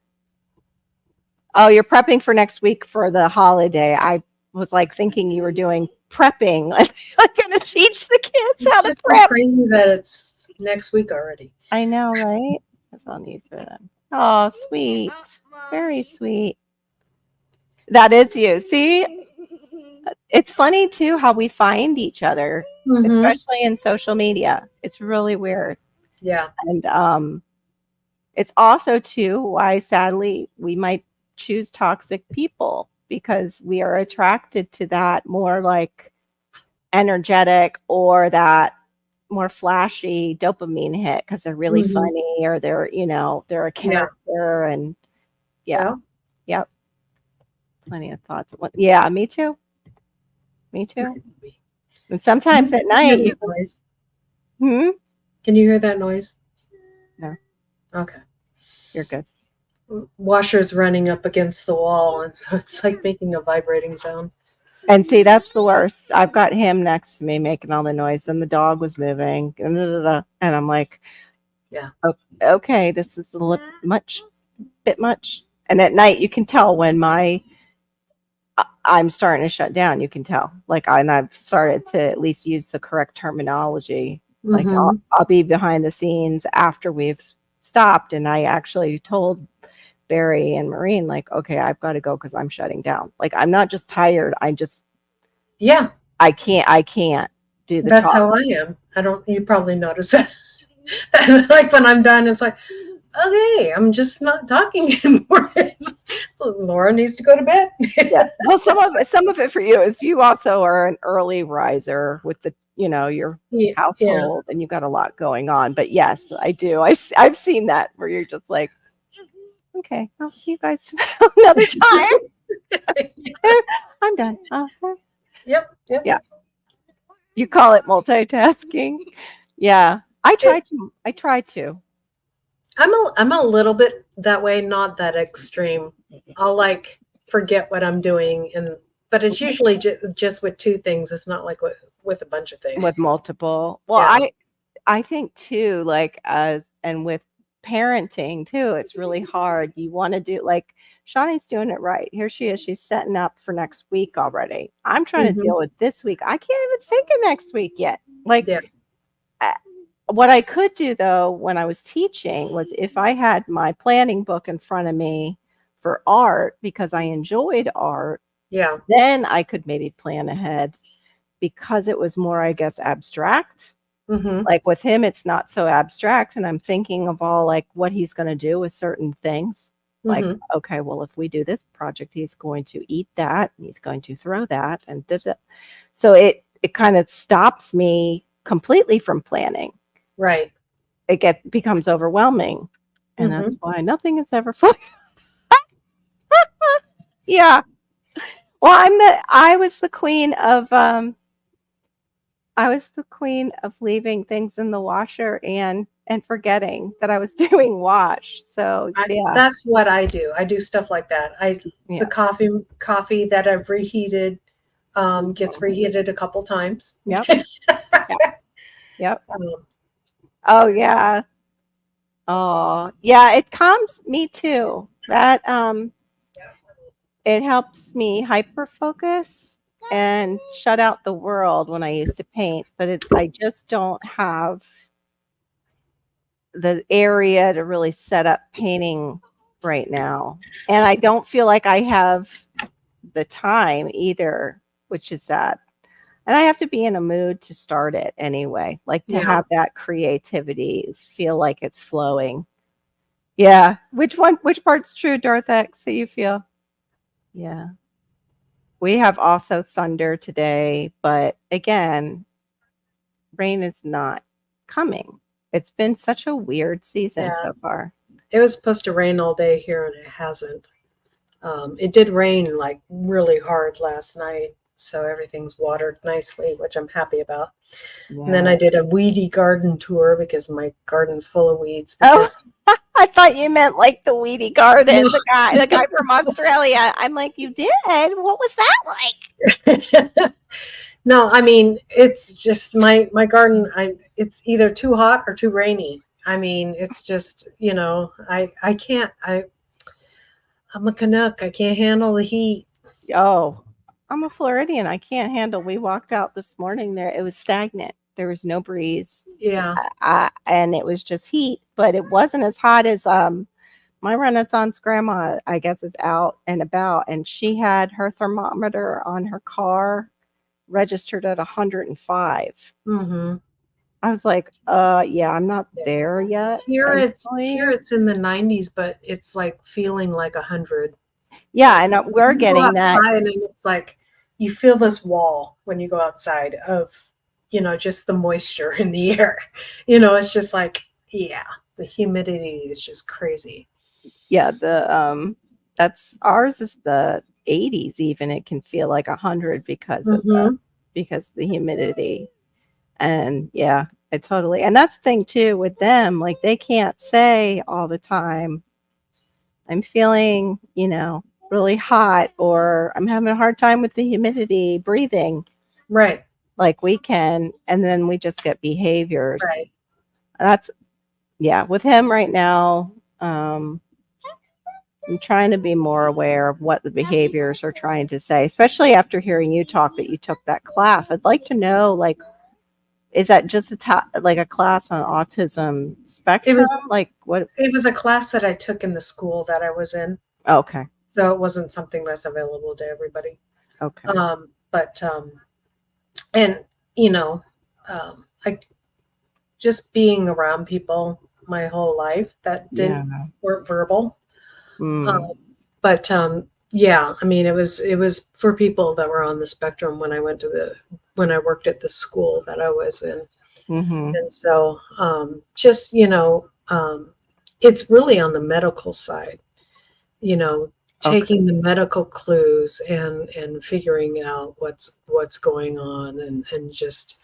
Oh, you're prepping for next week for the holiday. I was like thinking you were doing prepping. I'm going to teach the kids how to prep. Crazy that it's next week already. I know, right? That's all I need for them. Oh, sweet. Very sweet. That is you. See? It's funny too how we find each other, especially in social media. It's really weird. Yeah. And it's also too why sadly we might choose toxic people, because we are attracted to that more like energetic or that more flashy dopamine hit because they're really funny, or they're a character. And yep, plenty of thoughts. Yeah, me too. And sometimes at night Can you hear that noise? No. Okay. You're good. Washer's running up against the wall, and so it's like making a vibrating sound. And see, that's the worst. I've got him next to me making all the noise, and the dog was moving, and I'm like, yeah, okay, this is a bit much. And at night, you can tell when I'm starting to shut down. You can tell, and I've started to at least use the correct terminology. Like I'll be behind the scenes after we've stopped, and I actually told Barry and Maureen, like, okay, I've got to go because I'm shutting down. Like, I'm not just tired. I can't do the That's talk. how I am. You probably notice that. Like when I'm done, it's like, okay, I'm just not talking anymore. Laura needs to go to bed. Yeah. Well, some of it for you is you also are an early riser with your household, and you've got a lot going on. But yes, I do. I've seen that where you're just like, okay, I'll see you guys another time. I'm done. Yep. Yeah. You call it multitasking. Yeah. I try to. I'm a little bit that way, not that extreme. I'll like forget what I'm doing, but it's usually just with two things. It's not like with a bunch of things. With multiple. Well, yeah. I think too, like and with parenting too, it's really hard. You want to do, like, Shawnee's doing it right. Here she is. She's setting up for next week already. I'm trying to deal with this week. I can't even think of next week yet. Like, what I could do though when I was teaching was if I had my planning book in front of me for art because I enjoyed art, Yeah. then I could maybe plan ahead because it was more, I guess, abstract. Mm-hmm. Like with him, it's not so abstract, and I'm thinking of all like what he's going to do with certain things. Like, Mm-hmm. okay, well, if we do this project, he's going to eat that, and he's going to throw that, and da, da. So it kind of stops me completely from planning. Right. It becomes overwhelming, and Mm-hmm. that's why nothing is ever fully. Yeah. Well, I was the queen of leaving things in the washer and forgetting that I was doing wash. So yeah, That's what I do. I do stuff like that. The yeah, coffee that I've reheated gets reheated a couple times. yep, yep, yep. Um, Oh yeah, oh yeah. It calms me too. That it helps me hyper focus and shut out the world when I used to paint. But I just don't have the area to really set up painting right now. And I don't feel like I have the time either, which is sad. And I have to be in a mood to start it anyway, like to yeah. have that creativity feel like it's flowing. Yeah. Which part's true, Darthex, that you feel? Yeah. We have also thunder today, but again, rain is not coming. It's been such a weird season Yeah. so far. It was supposed to rain all day here and it hasn't. It did rain like really hard last night, so everything's watered nicely, which I'm happy about. And then Yeah. I did a weedy garden tour because my garden's full of weeds. Oh, Because I thought you meant like the weedy garden, the guy from Australia. I'm like, you did? What was that like? no, I mean it's just my garden. It's either too hot or too rainy. I mean, it's just I can't. I'm a Canuck. I can't handle the heat. Oh, I'm a Floridian. I can't handle. We walked out this morning there. It was stagnant. There was no breeze. Yeah. And it was just heat, but it wasn't as hot as my Renaissance grandma, I guess, is out and about, and she had her thermometer on her car registered at 105. Mm-hmm. I was like, yeah, I'm not there yet, Here thankfully. it's in the 90s, but it's like feeling like 100. Yeah, and we're You go getting that. outside and it's like you feel this wall when you go outside of just the moisture in the air. It's just like the humidity is just crazy. Yeah, that's ours is the 80s even. It can feel like 100 Mm-hmm. because the humidity. And yeah, I totally. And that's the thing too with them, like they can't say all the time, I'm feeling, really hot or I'm having a hard time with the humidity breathing Right. like we can. And then we just get behaviors. Right. That's, yeah, with him right now. I'm trying to be more aware of what the behaviors are trying to say, especially after hearing you talk that you took that class. I'd like to know, like, is that just like a class on autism It spectrum? was Like what? it was a class that I took in the school that I was in, Okay. so it wasn't something that's available to everybody. Okay. But and you know, I just being around people my whole life that Yeah. weren't verbal. Mm. Um, but yeah, I mean, it was for people that were on the spectrum when I worked at the school that I was in, Mm-hmm. and so just it's really on the medical side, Okay. taking the medical clues and figuring out what's going on and just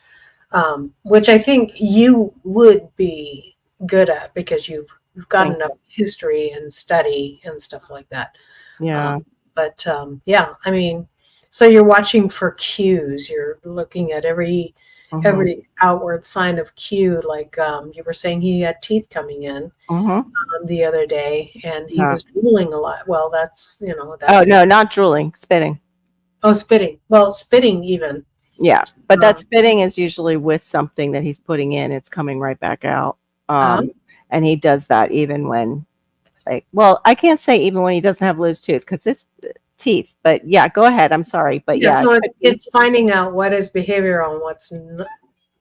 which I think you would be good at because you've got Thank enough you. history and study and stuff like that. Yeah. But yeah, I mean, so you're watching for cues. You're looking at Mm-hmm. every outward sign of cue. Like you were saying, he had teeth coming in Mm-hmm. the other day, and he No. was drooling a lot. Well, that's Oh that could. no, not drooling, spitting. Oh, spitting. Well, spitting even. Yeah, but that Um, spitting is usually with something that he's putting in. It's coming right back out. uh, And he does that even when, like, well, I can't say even when he doesn't have loose tooth because it's teeth. But yeah, go ahead. I'm sorry, but yeah, yeah, it so could be it's finding out what is behavioral and what's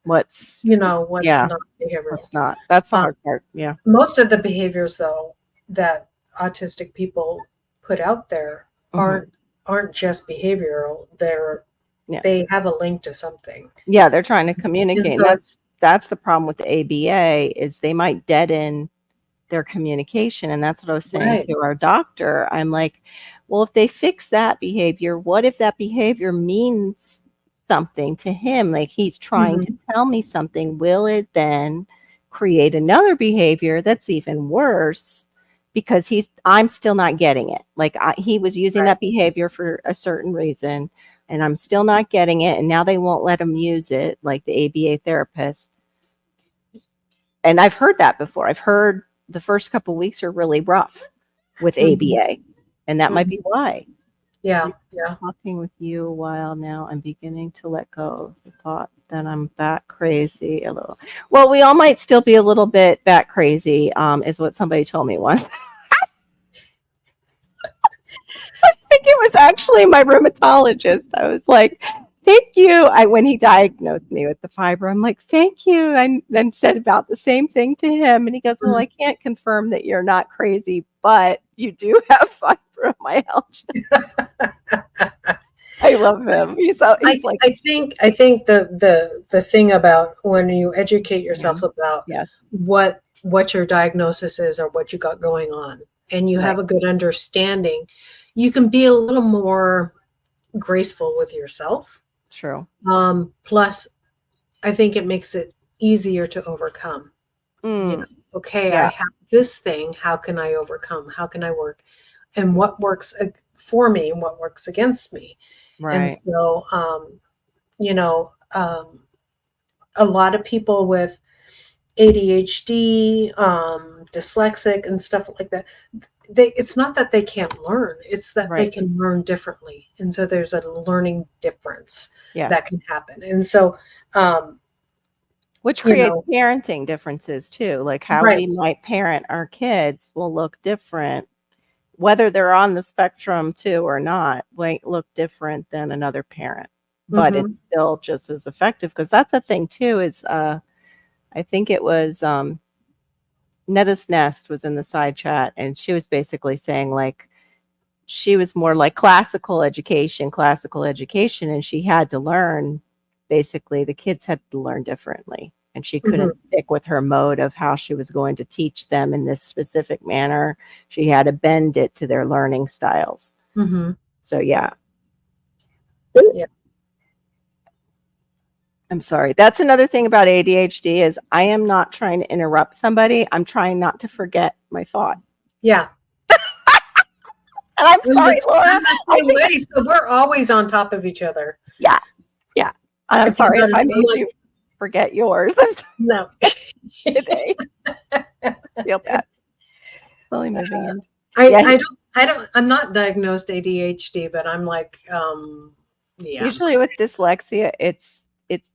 what's yeah, not behavioral. what's not. That's the Um, hard part. Yeah. Most of the behaviors, though, that autistic people put out there Hmm. aren't just behavioral. Yeah. They have a link to something, Yeah, they're trying to and communicate. And so it's that's the problem with the ABA is they might deaden their communication. And that's what I was saying right. to our doctor. I'm like, well, if they fix that behavior, what if that behavior means something to him? Like he's trying to Hmm. tell me something. Will it then create another behavior that's even worse? Because I'm still not getting it. Like he was using Right. that behavior for a certain reason, and I'm still not getting it. And now they won't let him use it, like the ABA therapist. And I've heard that before. I've heard the first couple weeks are really rough with Hmm. ABA, and that might Hmm. be why. Yeah. I've been Yeah. talking with you a while now. I'm beginning to let go of the thought that I'm bat crazy a little. Well, we all might still be a little bit bat crazy, is what somebody told me once. I think it was actually my rheumatologist. I was like, thank you. When he diagnosed me with the fiber, I'm like, thank you. And then said about the same thing to him. And he goes, well, Mhm. I can't confirm that you're not crazy, but you do have fibromyalgia. I love him. He's like, I think the thing about when you educate yeah, yourself about yes, what your diagnosis is or what you got going on, and you right, have a good understanding, you can be a little more graceful with yourself. true. Plus, I think it makes it easier to overcome. You know, Mm, okay, I yeah, have this thing. How can I overcome? How can I work? And what works for me and what works against me? And right. so, you know, a lot of people with ADHD, dyslexic, and stuff like that. It's not that they can't learn; it's that they Right. can learn differently, and so there's a learning difference that Yes. can happen. And so, um, Which you creates know, parenting differences too. Like how right? we might parent our kids will look different whether they're on the spectrum too or not, might look different than another parent, but it's Mm-hmm. still just as effective because that's the thing too is I think it was Netta's Nest was in the side chat and she was basically saying like she was more like classical education, and she had to learn basically the kids had to learn differently. And she Mm-hmm. couldn't stick with her mode of how she was going to teach them in this specific manner. She had to bend it to their learning styles. Mm-hmm. So yeah, Yeah. I'm sorry. That's another thing about ADHD is I am not trying to interrupt somebody. I'm trying not to forget my thought. Yeah. And I'm I'm sorry, Laura. I'm the I same think way. So we're always on top of each other. yeah, yeah. I'm If you sorry if notice, I I'm made like, you forget yours no. today. Feel bad. Slowly moving in. I Yeah, I don't I don't I'm not diagnosed ADHD, but I'm like, yeah. usually with dyslexia, it's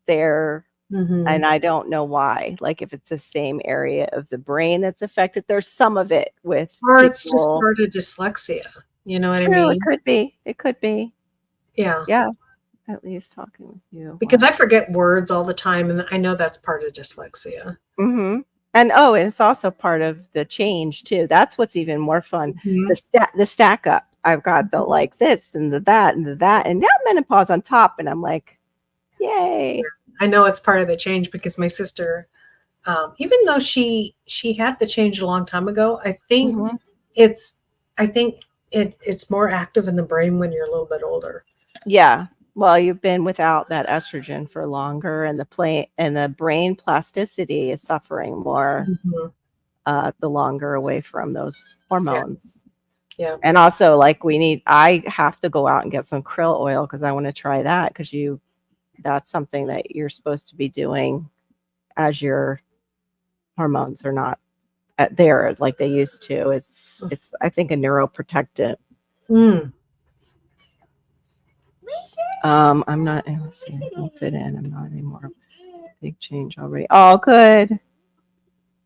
there, Mm-hmm. and I don't know why. Like if it's the same area of the brain that's affected, there's some of it with Or it's just people. part of dyslexia. You know what I True, it mean? could be. It could be. Yeah. Yeah, at least talking with you. Because Wow. I forget words all the time, and I know that's part of dyslexia. Mhm. And, oh, and it's also part of the change too. That's what's even more fun. Mhm. The stack up. I've got the, like, this and the that and the that, and now menopause on top, and I'm like, "Yay." I know it's part of the change because my sister, even though she had the change a long time ago, Mhm. it's I think it's more active in the brain when you're a little bit older. Yeah. Well, you've been without that estrogen for longer, and the brain plasticity is suffering more, Mhm. the longer away from those Yeah, hormones. yeah. And also, like, I have to go out and get some krill oil because I wanna try that because that's something that you're supposed to be doing as your hormones are not at there like they used to. It's I think a neuroprotectant. Mm. I'm not, let's see, I don't fit in. I'm not anymore. Big change already. Oh, good.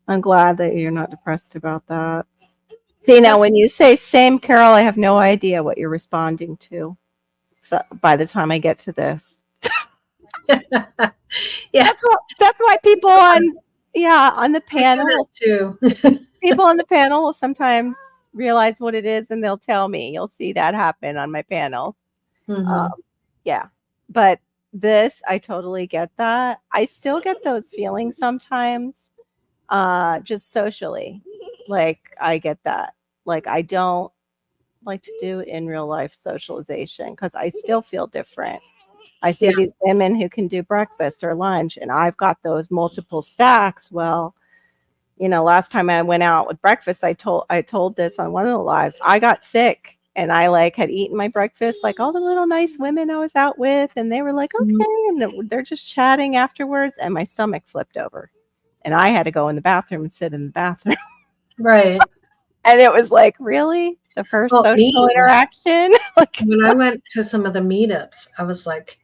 I'm glad that you're not depressed about that. See, now That's when you say same, Carol, I have no idea what you're responding to. So by the time I get to this, yeah. that's why people on, yeah, on the I do panel, that too. people on the panel will sometimes realize what it is and they'll tell me. You'll see that happen on my panel. Um, Hmm. yeah, but this, I totally get that. I still get those feelings sometimes, just socially. Like I get that. Like I don't like to do in real life socialization because I still feel different. I see Yeah. these women who can do breakfast or lunch, and I've got those multiple stacks. Well, last time I went out with breakfast, I told this on one of the lives. I got sick and I like had eaten my breakfast like all the little nice women I was out with, and they were like, Mhm. okay, and they're just chatting afterwards, and my stomach flipped over, and I had to go in the bathroom and sit in the bathroom, Right. and it was like, really, the first Well, social me, interaction, like, when I went to some of the meetups, I was like,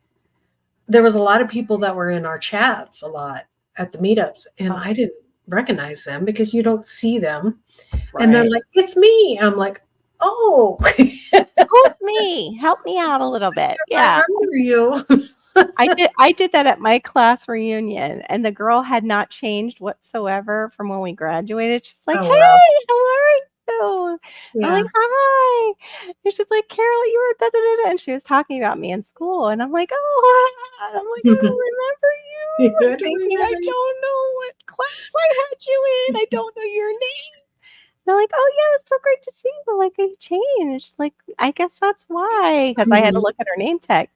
there was a lot of people that were in our chats a lot at the meetups, and I didn't recognize them because you don't see them. And they're right. like, it's me. I'm like, oh, I Who's me? Help me out a little bit. Yeah. remember you. I did that at my class reunion, and the girl had not changed whatsoever from when we graduated. She's like, Oh, "Hey, wow. how are you?" I'm like, Yeah. "Hi." And she's like, "Carol, you were da da da da," and she was talking about me in school, and I'm like, "Oh," and I'm like, "I don't remember You you." I'm don't thinking, "I remember you. don't know what class I had you in. I don't know your name." They're like, "Oh yeah, it's so great to see you. Like, you changed. Like, I guess that's why." Because I had to Mhm. look at her name tag.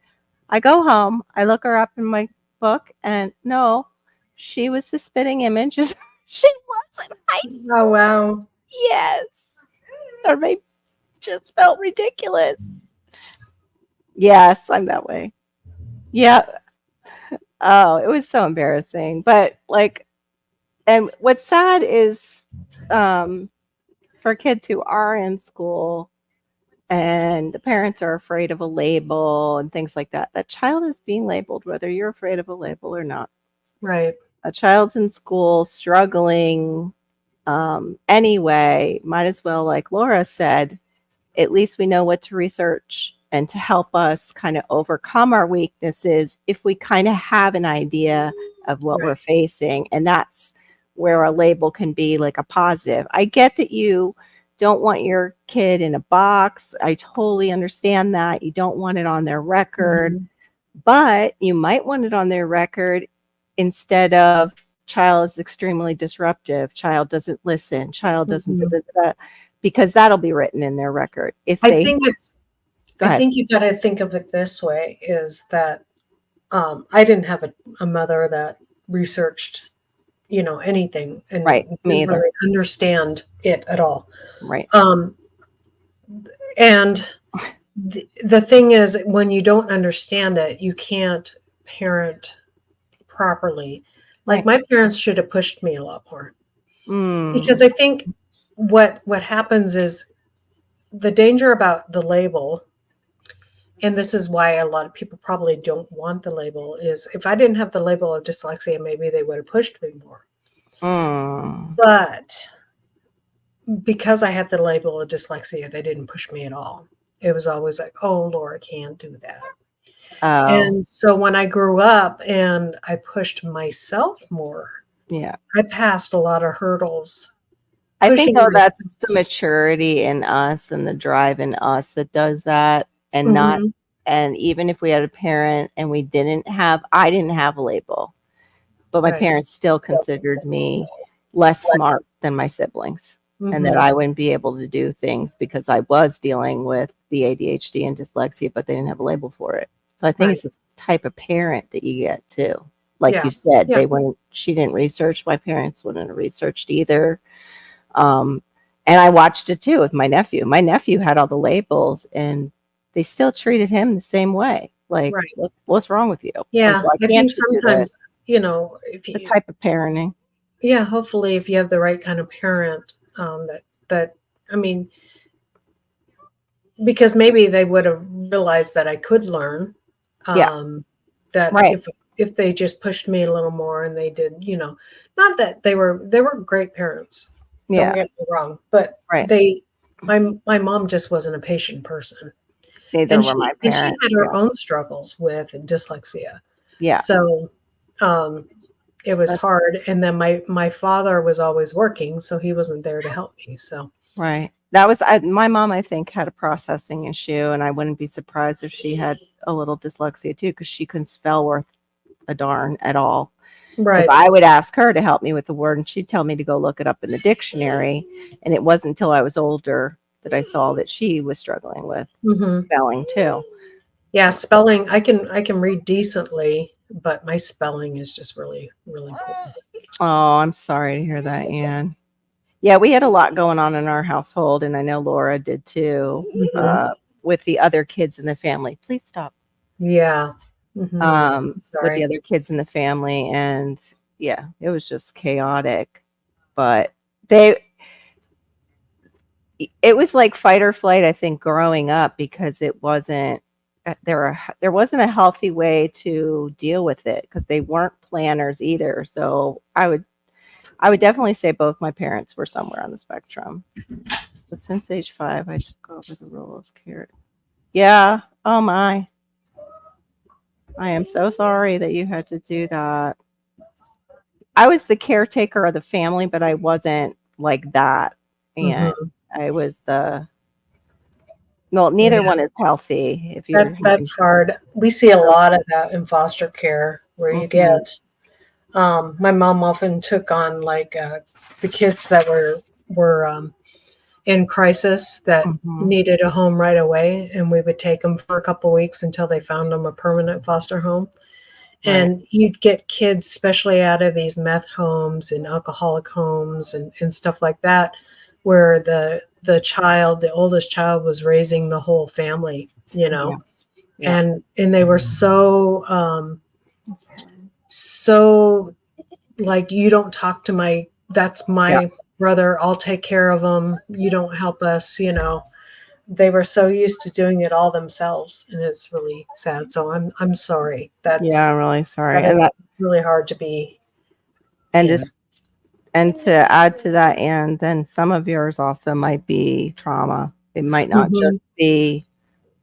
I go home, I look her up in my book, and no, she was the spitting image. She was in high Oh, school. wow. Yes. I just felt ridiculous. Yes, I'm that way. Yeah. Oh, it was so embarrassing. But like, and what's sad is um, for kids who are in school and the parents are afraid of a label and things like that, that child is being labeled, whether you're afraid of a label or not. Right. A child's in school struggling anyway, might as well, like Laura said, at least we know what to research and to help us kind of overcome our weaknesses if we kind of have an idea of what we're Right. facing. And that's where a label can be like a positive. I get that you don't want your kid in a box. I totally understand that. You don't want it on their record, Mhm. but you might want it on their record instead of child is extremely disruptive, child doesn't listen, child doesn't da, Mhm. da, da, because that'll be written in their record. If I they think it's, go I ahead. think you got to think of it this way is that I didn't have a mother that researched, anything and Right. Me didn't either. really understand it at all. Right. Um, and the thing is, when you don't understand it, you can't parent properly. Like Right. my parents should have pushed me a lot more because Mm. I think what happens is the danger about the label, and this is why a lot of people probably don't want the label, is if I didn't have the label of dyslexia, maybe they would have pushed me more. Mm. But because I had the label of dyslexia, they didn't push me at all. It was always like, oh, Laura can't do that. Oh, And so when I grew up and I pushed myself more, yeah. I passed a lot of hurdles I think pushing though myself. that's the maturity in us and the drive in us that does that, and not, Mhm. and even if we had a parent and I didn't have a label, but my Right. parents still considered me less smart than my siblings, and that Mhm. I wouldn't be able to do things because I was dealing with the ADHD and dyslexia, but they didn't have a label for it. So I think Right. it's the type of parent that you get too. Like you Yeah. said, Yeah. she didn't research, my parents wouldn't have researched either. Um, and I watched it too with my nephew. My nephew had all the labels and they still treated him the same way. Like, Right. what's wrong with you? Like, Yeah. why I can't think you do this? sometimes, if The you, type of parenting. yeah, hopefully if you have the right kind of parent, that, I mean, because maybe they would have realized that I could learn, Yeah. That Right. if they just pushed me a little more and they did, not that they were great parents. Don't Yeah. get me wrong, but Right. my mom just wasn't a patient person, Neither and were my she parents. had Yeah. her own struggles with dyslexia. Yeah. So um, it was That's hard. And then my father was always working, so he wasn't there to help me. So right. My mom, I think, had a processing issue, and I wouldn't be surprised if she had a little dyslexia too, because she couldn't spell worth a darn at all. Because right. I would ask her to help me with the word, and she'd tell me to go look it up in the dictionary. And it wasn't until I was older that I saw that she was struggling with Hmm. spelling too. Yeah, spelling. I can read decently, but my spelling is just really really poor. Oh, I'm sorry to hear that, Anne. Yeah, we had a lot going on in our household, and I know Laura did too, Hmm. with the other kids in the family. Please stop. Yeah. Hmm. With the Sorry. other kids in the family, and yeah, it was just chaotic. But they, it was like fight or flight, I think, growing up because it wasn't there wasn't a healthy way to deal with it because they weren't planners either. So I would definitely say both my parents were somewhere on the spectrum. But since age 5, I took over the role of care. Yeah. Oh my. I am so sorry that you had to do that. I was the caretaker of the family, but I wasn't like that. And Hmm. I was the no, neither Yeah, one is healthy if you're that's having hard. We see a lot of that in foster care, where you mhm, get. My mom often took on like the kids that were in crisis that mhm, needed a home right away, and we would take them for a couple weeks until they found them a permanent foster home. right. And you'd get kids, especially out of these meth homes and alcoholic homes and stuff like that, where the oldest child was raising the whole family, Yeah, yeah. and they were so like, you don't talk to that's Yeah. my brother, I'll take care of him, you don't help us. They were so used to doing it all themselves, and it's really sad. So I'm sorry. Yeah, I'm really That sorry. And is that really hard to be and in. just and to add to that, and then some of yours also might be trauma. It might not just Hmm. be,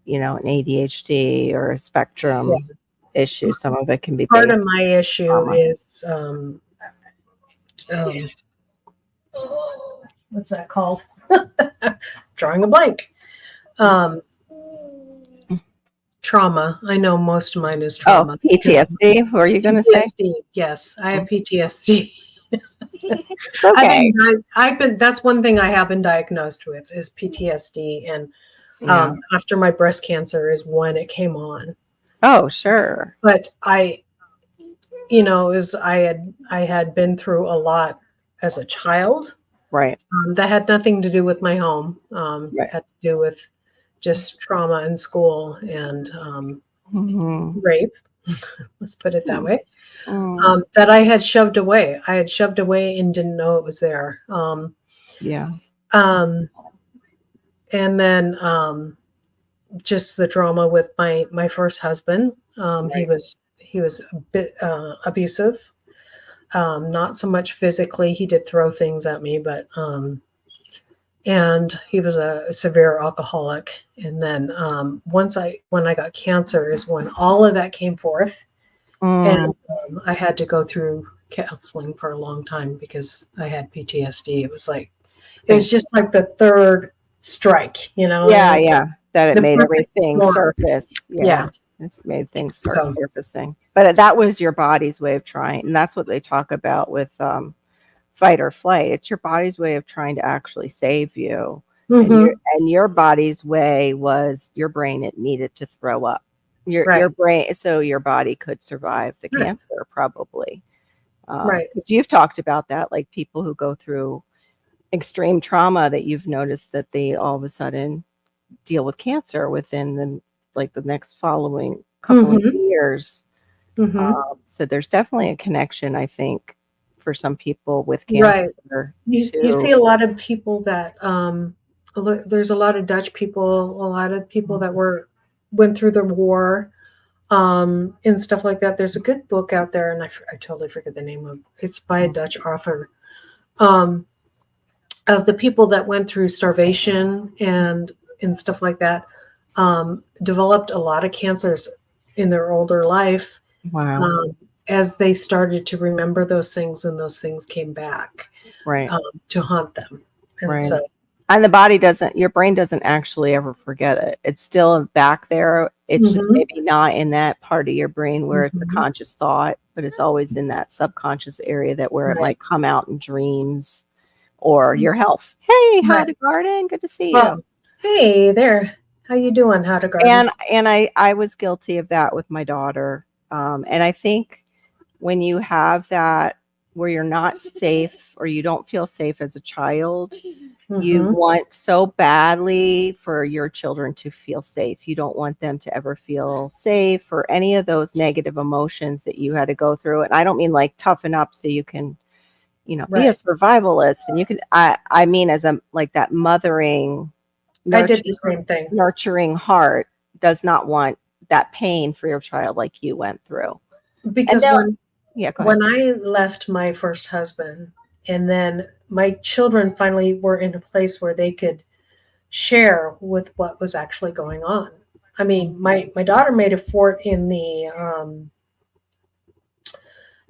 an ADHD or a Yeah. spectrum issue. Some of it can be Part of based my issue trauma. is um, what's that called? Drawing a blank. Um, Trauma. I know most of mine is Oh, trauma. PTSD, what were you gonna say? PTSD. Yes, I have PTSD. It's okay. That's one thing I have been diagnosed with is PTSD, and Yeah. after my breast cancer is when it came on. Oh, sure. But is I had been through a lot as a child. Right, That had nothing to do with my home. right. Had to do with just trauma in school and Mhm. rape. Let's put it that Mm, way. mm, That I had shoved away. I had shoved away and didn't know it was there. yeah, Um, and then just the drama with my first husband. right. He was a bit abusive. Not so much physically. He did throw things at me, but and he was a severe alcoholic. And then when I got cancer is when all of that came forth, and Mm, I had to go through counseling for a long time because I had PTSD. It thank was just like the third strike, yeah, yeah, that it the made perfect everything storm. surface. Yeah, Yeah. it's made things start So. surfacing. But that was your body's way of trying, and that's what they talk about with, fight or flight. It's your body's way of trying to actually save you, and your Hmm. and your body's way was your brain, it needed to throw up. Your Right. brain so your body could survive the Right. cancer probably. Right. Because you've talked about that, like people who go through extreme trauma that you've noticed that they all of a sudden deal with cancer within the next following couple of Hmm. years. Hmm. So there's definitely a connection, I think, for some people with Right. cancer You see to a lot of people that there's a lot of Dutch people, a lot of people that went through the war, and stuff like that. There's a good book out there, and I totally forget the name of. It's by a Dutch author. Um, of the people that went through starvation and stuff like that, developed a lot of cancers in their older life, Wow. um, as they started to remember those things, and those things came back, Right. to haunt them. And Right. so, And the body doesn't, your brain doesn't actually ever forget it. It's still back there. It's just mhm, maybe not in that part of your brain where it's a mhm, conscious thought, but it's always in that subconscious area that where it right, might come out in dreams or mm, your health. Hey, right. Howdy Garden, good to see you. Well, hey there, how you doing, How to Garden? And I was guilty of that with my daughter. And I think when you have that where you're not safe or you don't feel safe as a child, you Hmm. want so badly for your children to feel safe. You don't want them to ever feel safe or any of those negative emotions that you had to go through. And I don't mean like toughen up so you can, be a Right. survivalist and you can, I mean, as a, like that mothering, I did nurturing, the same thing nurturing heart does not want that pain for your child like you went through. And because they'll, yeah, go ahead. when I left my first husband, and then my children finally were in a place where they could share with what was actually going on. I mean, my daughter made a fort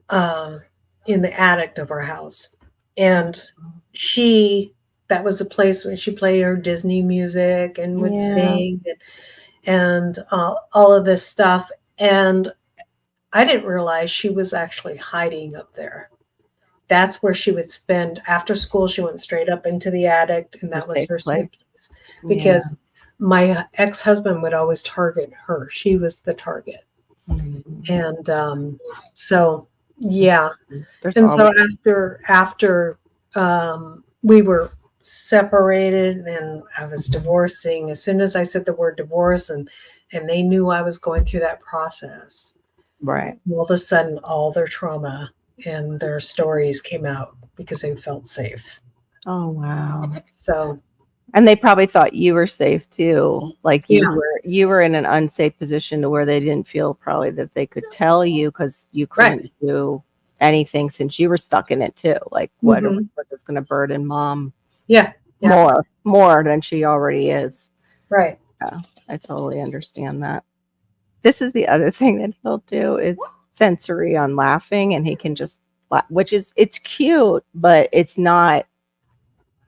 uh, in the attic of our house, and she that was a place where she played her Disney music and would Yeah, sing, and all of this stuff. And I didn't realize she was actually hiding up there. That's where she would spend after school. She went straight up into the attic, it's and her that was safe her place. safe place, Yeah. because my ex-husband would always target her. She was the target. Mhm. And so, yeah. There's And always so after we were separated and I was divorcing, as soon as I said the word divorce, and they knew I was going through that process, right. all of a sudden all their trauma and their stories came out because they felt safe. Oh wow. So, And they probably thought you were safe too. Like yeah, you were in an unsafe position to where they didn't feel probably that they could tell you because you right. couldn't do anything since you were stuck in it too. Like what are we, Hmm. we're just gonna burden mom Yeah, yeah, more than she already is. right. Yeah, I totally understand that. This is the other thing that he'll do is sensory on laughing and he can just which is it's cute, but it's not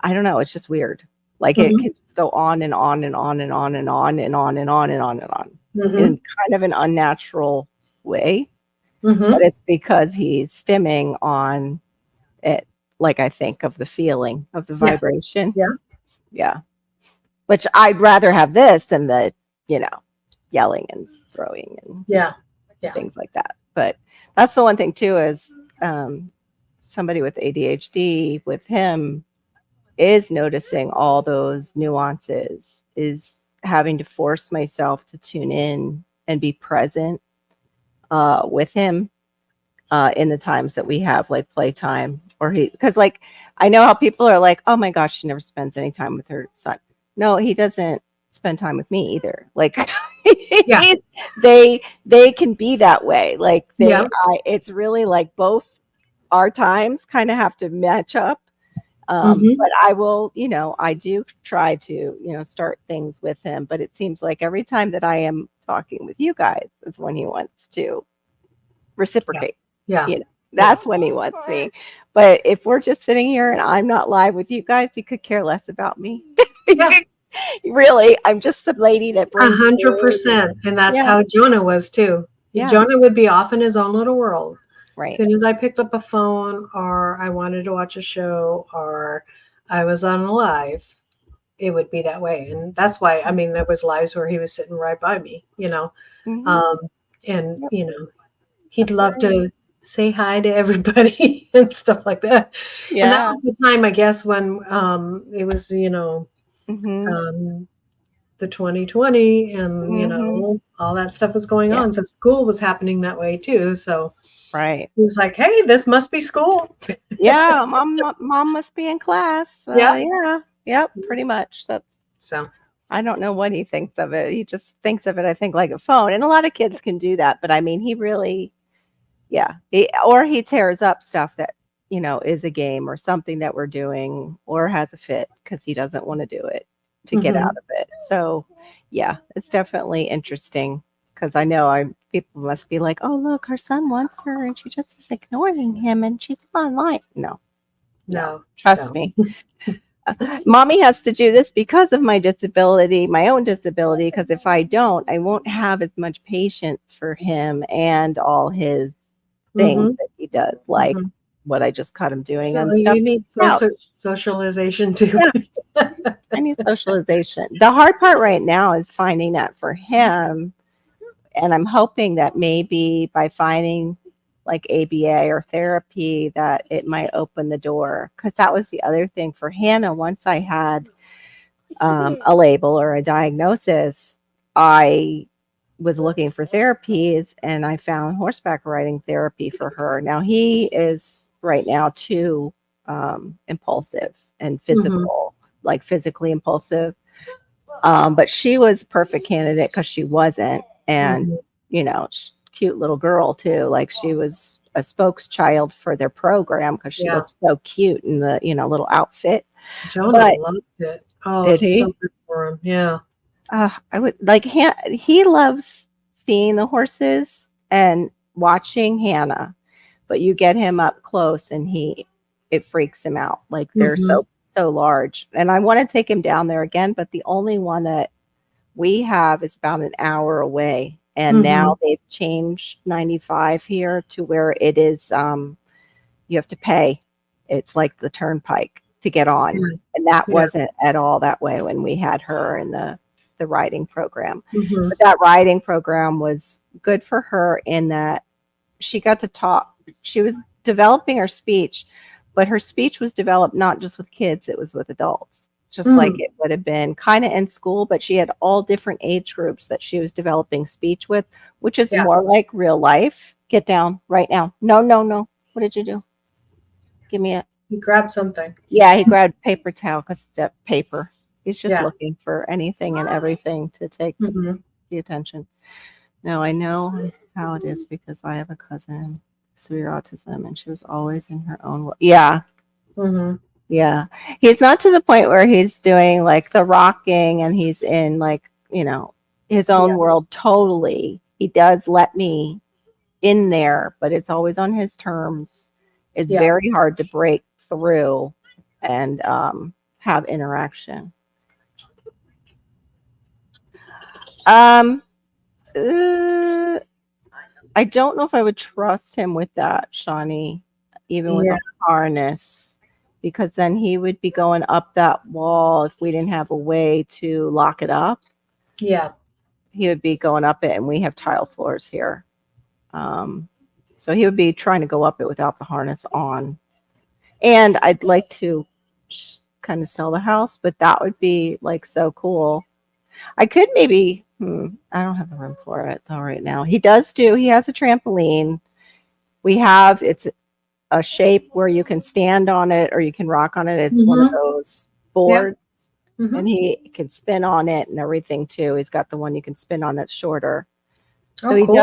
I don't know, it's just weird. Like it Hmm. can just go on and on and on and on and on and on and on and on and on in Hmm. kind of an unnatural way. But Hmm. it's because he's stimming on it, like I think of the feeling of the Yeah, vibration. yeah, Yeah. Which I'd rather have this than the, you know, yelling and throwing and yeah, yeah. things like that. But that's the one thing too is um, somebody with ADHD with him is noticing all those nuances, is having to force myself to tune in and be present with him in the times that we have like playtime or he, because like I know how people are like, oh my gosh, she never spends any time with her son. No, he doesn't spend time with me either. Like Yeah, they can be that way. Like yeah. it's really like both our times kind of have to match up. Hmm. But I will, I do try to, start things with him. But it seems like every time that I am talking with you guys is when he wants to Yeah, reciprocate. yeah, yeah. That's when he wants me. But if we're just sitting here and I'm not live with you guys, he could care less about me. Yeah, Really, I'm just the lady that a brings hundred food. percent. And that's Yeah, how Jonah was too. yeah, Jonah would be off in his own little world. As right. soon as I picked up a phone, or I wanted to watch a show, or I was on a live, it would be that way. And that's why, I mean, there was lives where he was sitting right by me. Hmm. Um, and, Yep, he'd that's love right. to say hi to everybody and stuff like that. And that Yeah. was the time, I guess, when it was, Hmm. um, the 2020, and Hmm. all that stuff was going Yeah. on, so school was happening that way too. So Right. he was like, hey, this must be school. Yeah, mom must be in class. Yeah. Yeah. Yep, pretty much. That's So I don't know what he thinks of it. He just thinks of it, I think, like a phone. And a lot of kids can do that. But I mean, he really, yeah. Or he tears up stuff that, is a game or something that we're doing or has a fit because he doesn't want to do it to get Mm-hmm. out of it. So, yeah, it's definitely interesting because I know people must be like, oh, look, her son wants her and she just is ignoring him and she's online. No, no, No, trust no. me. Mommy has to do this because of my disability, my own disability, because if I don't, I won't have as much patience for him and all his things Mm-hmm. that he does, like Mm-hmm. what I just caught him doing So on stuff you need out. socialization too. Yeah, I need socialization. The hard part right now is finding that for him. And I'm hoping that maybe by finding like ABA or therapy that it might open the door. Because that was the other thing for Hannah. Once I had a label or a diagnosis, I was looking for therapies and I found horseback riding therapy for her. Now he is right now too impulsive and Mm-hmm. physical, like physically impulsive. But she was a perfect candidate because she wasn't. And, Mm-hmm. cute little girl too. Like she was a spokeschild for their program because she Yeah. looked so cute in the, little outfit. Jonah But loved it. Oh, did it's so he? good for him. Yeah. I would like he loves seeing the horses and watching Hannah, but you get him up close and it freaks him out. Like they're Mm-hmm. so large. And I want to take him down there again, but the only one that we have is about an hour away. And Mm-hmm. now they've changed 95 here to where it is you have to pay. It's like the turnpike to get on. Yeah. And that Yeah. wasn't at all that way when we had her in the riding program. Mm-hmm. But that riding program was good for her in that she got to talk. She was developing her speech, but her speech was developed not just with kids, it was with adults. Just like Mm. it would have been kind of in school, but she had all different age groups that she was developing speech with, which is Yeah. more like real life. Get down right now. No, no, no. What did you do? Give me a. He grabbed something. Yeah, he grabbed paper towel because that paper. He's just Yeah. looking for anything and everything to take Mm-hmm. the attention. No, I know how it is because I have a cousin, severe autism, and she was always in her own world. Yeah, Mm-hmm. yeah. He's not to the point where he's doing like the rocking and he's in like, his own Yeah. world totally. He does let me in there, but it's always on his terms. It's Yeah. very hard to break through and have interaction. Um, uh, I don't know if I would trust him with that, Shawnee, even with Yeah. a harness, because then he would be going up that wall if we didn't have a way to lock it up. Yeah. He would be going up it, and we have tile floors here. Um, so he would be trying to go up it without the harness on. And I'd like to kind of sell the house, but that would be like so cool. I could maybe, I don't have a room for it though right now. He has a trampoline. It's a shape where you can stand on it or you can rock on it. It's one of Mm-hmm. those Yeah. boards Mm-hmm. and he can spin on it and everything too. He's got the one you can spin on that's shorter. So Oh, cool.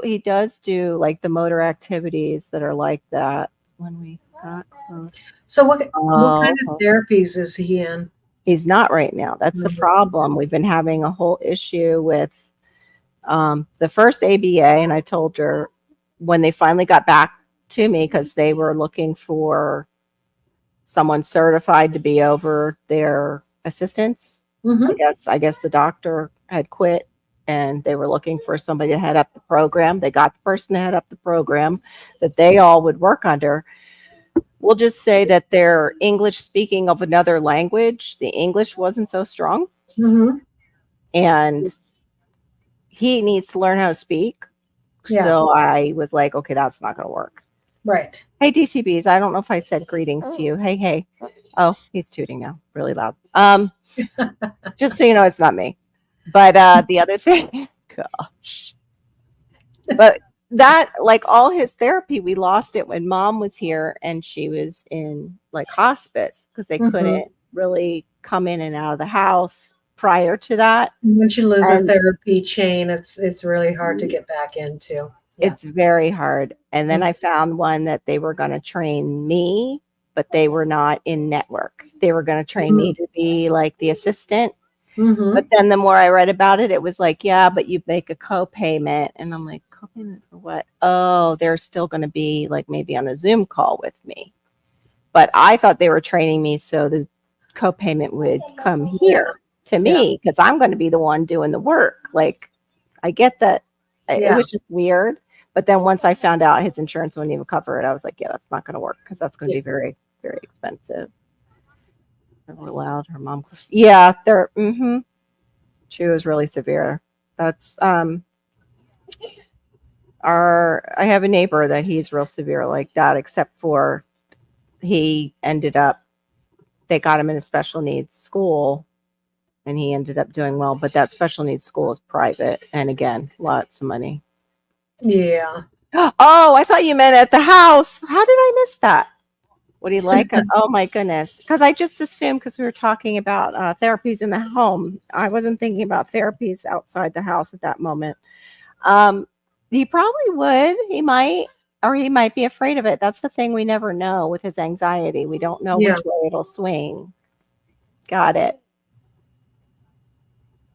he does do like the motor activities that are like that when we got close. So what kind of Oh, therapies is he in? he's not right now. That's the Mhm. problem. We've been having a whole issue with the first ABA, and I told her when they finally got back to me because they were looking for someone certified to be over their assistants. Mhm. I guess the doctor had quit and they were looking for somebody to head up the program. They got the person to head up the program that they all would work under. We'll just say that their English speaking of another language, the English wasn't so strong. Mhm. And he needs to learn how to speak. Yeah. So I was like, okay, that's not going to work. Right. Hey, DCBs, I don't know if I said greetings to you. Hey, hey. Oh, he's tooting now, really loud. Just so you know, it's not me. But the other thing, gosh. But that, like all his therapy, we lost it when mom was here and she was in like hospice because they Mhm. couldn't really come in and out of the house prior to that. Once you lose a And therapy chain, it's really hard to get back into. Yeah. it's very hard. And then Mm-hmm. I found one that they were going to train me, but they were not in network. They were going to train me to be like the assistant. Mm-hmm. But then the more I read about it, it was like, yeah, but you make a co-payment. And I'm like, co-payment for what? Oh, they're still going to be like maybe on a Zoom call with me. But I thought they were training me so the co-payment would come Yeah. here to Yeah. me because I'm going to be the one doing the work. Like, I get that. It Yeah. was just weird. But then once I found out his insurance wouldn't even cover it, I was like, yeah, that's not going to work because that's going to Yeah. be very, very expensive. They're really loud. Her mom, yeah, they're, she was really severe. That's, I have a neighbor that he's real severe like that, except for he ended up, they got him in a special needs school and he ended up doing well. But that special needs school is private. And again, lots of money. Yeah. Oh, I thought you meant at the house. How did I miss that? Would he like it? Oh my goodness. Because I just assumed because we were talking about therapies in the home. I wasn't thinking about therapies outside the house at that moment. He probably would. He might, or he might be afraid of it. That's the thing we never know with his anxiety. We don't know Yeah. which way it'll swing. Got it.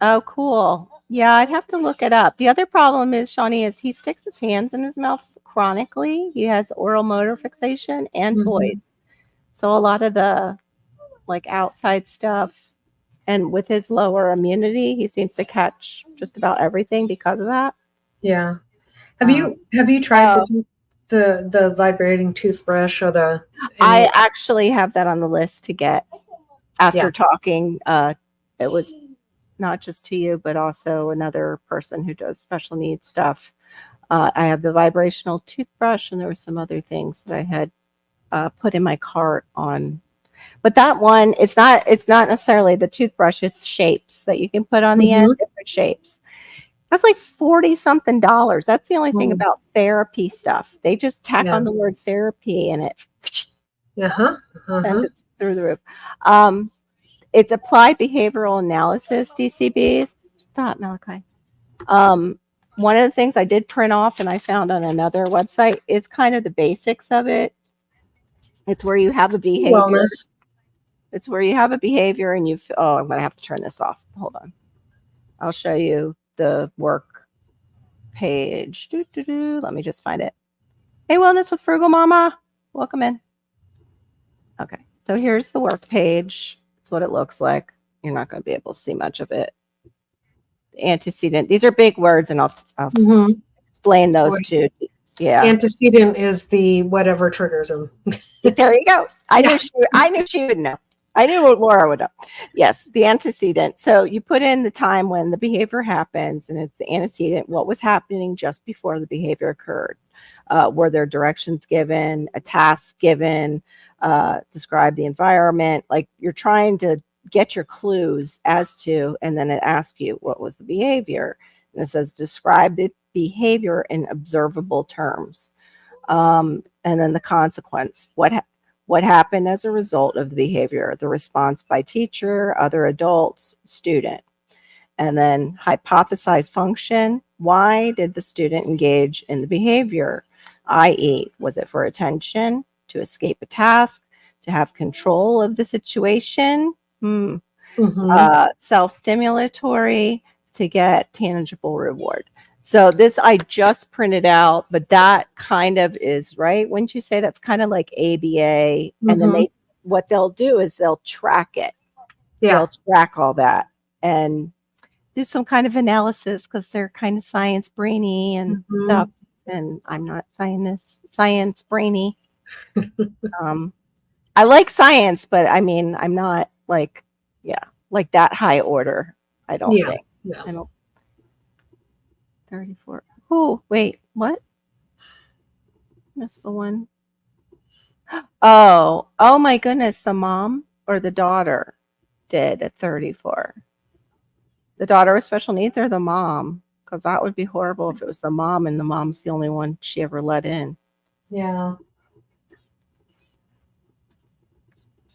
Oh, cool. Yeah, I'd have to look it up. The other problem is, Shawnee, is he sticks his hands in his mouth chronically. He has oral motor fixation and Mm-hmm. toys. So a lot of the like outside stuff, and with his lower immunity, he seems to catch just about everything because of that. Yeah. Um, Have you tried oh, the vibrating toothbrush or the I any actually have that on the list to get yeah. after talking. It was not just to you, but also another person who does special needs stuff. I have the vibrational toothbrush, and there were some other things that I had put in my cart on. But that one, it's not necessarily the toothbrush, it's shapes that you can put on the end, Mm-hmm. different shapes. That's like 40 something dollars. That's the only thing Mm. about therapy stuff. They just tack Yeah. on the word therapy and it Uh-huh. sends Uh-huh. it through the roof. Um, it's applied behavioral analysis, DCBs. Stop, Malachi. Um, one of the things I did print off and I found on another website is kind of the basics of it. It's where you have a behavior. Wellness. It's where you have a behavior and you, oh, I'm going to have to turn this off. Hold on. I'll show you the work page. Let me just find it. Hey, Wellness with Frugal Mama. Welcome in. Okay. So here's the work page. That's what it looks like. You're not going to be able to see much of it. Antecedent. These are big words, and I'll Mm-hmm. explain those too. Yeah. Antecedent is the whatever triggers them. There you go. I Yeah. knew she would know. I knew what Laura would know. Yes, the antecedent. So you put in the time when the behavior happens, and it's the antecedent. What was happening just before the behavior occurred? Were there directions given, a task given, describe the environment? Like you're trying to get your clues as to, and then it asks you what was the behavior, and it says describe the behavior in observable terms. And then the consequence. What happened as a result of the behavior? The response by teacher, other adults, student. And then hypothesize function. Why did the student engage in the behavior? I.e., was it for attention, to escape a task, to have control of the situation? Mm-hmm. Self-stimulatory, to get tangible reward. So this I just printed out, but that kind of is right. Wouldn't you say that's kind of like ABA? And then Mm-hmm. what they'll do is they'll track it. Yeah. They'll track all that and do some kind of analysis because they're kind of science brainy and Mm-hmm. stuff. And I'm not science brainy. I like science, but I mean, I'm not like, yeah, like that high order. I don't Yeah. think. Yeah. I don't. 34. Oh, wait, what? Missed the one. Oh my goodness. The mom or the daughter did at 34. The daughter with special needs or the mom? Because that would be horrible if it was the mom and the mom's the only one she ever let in. Yeah.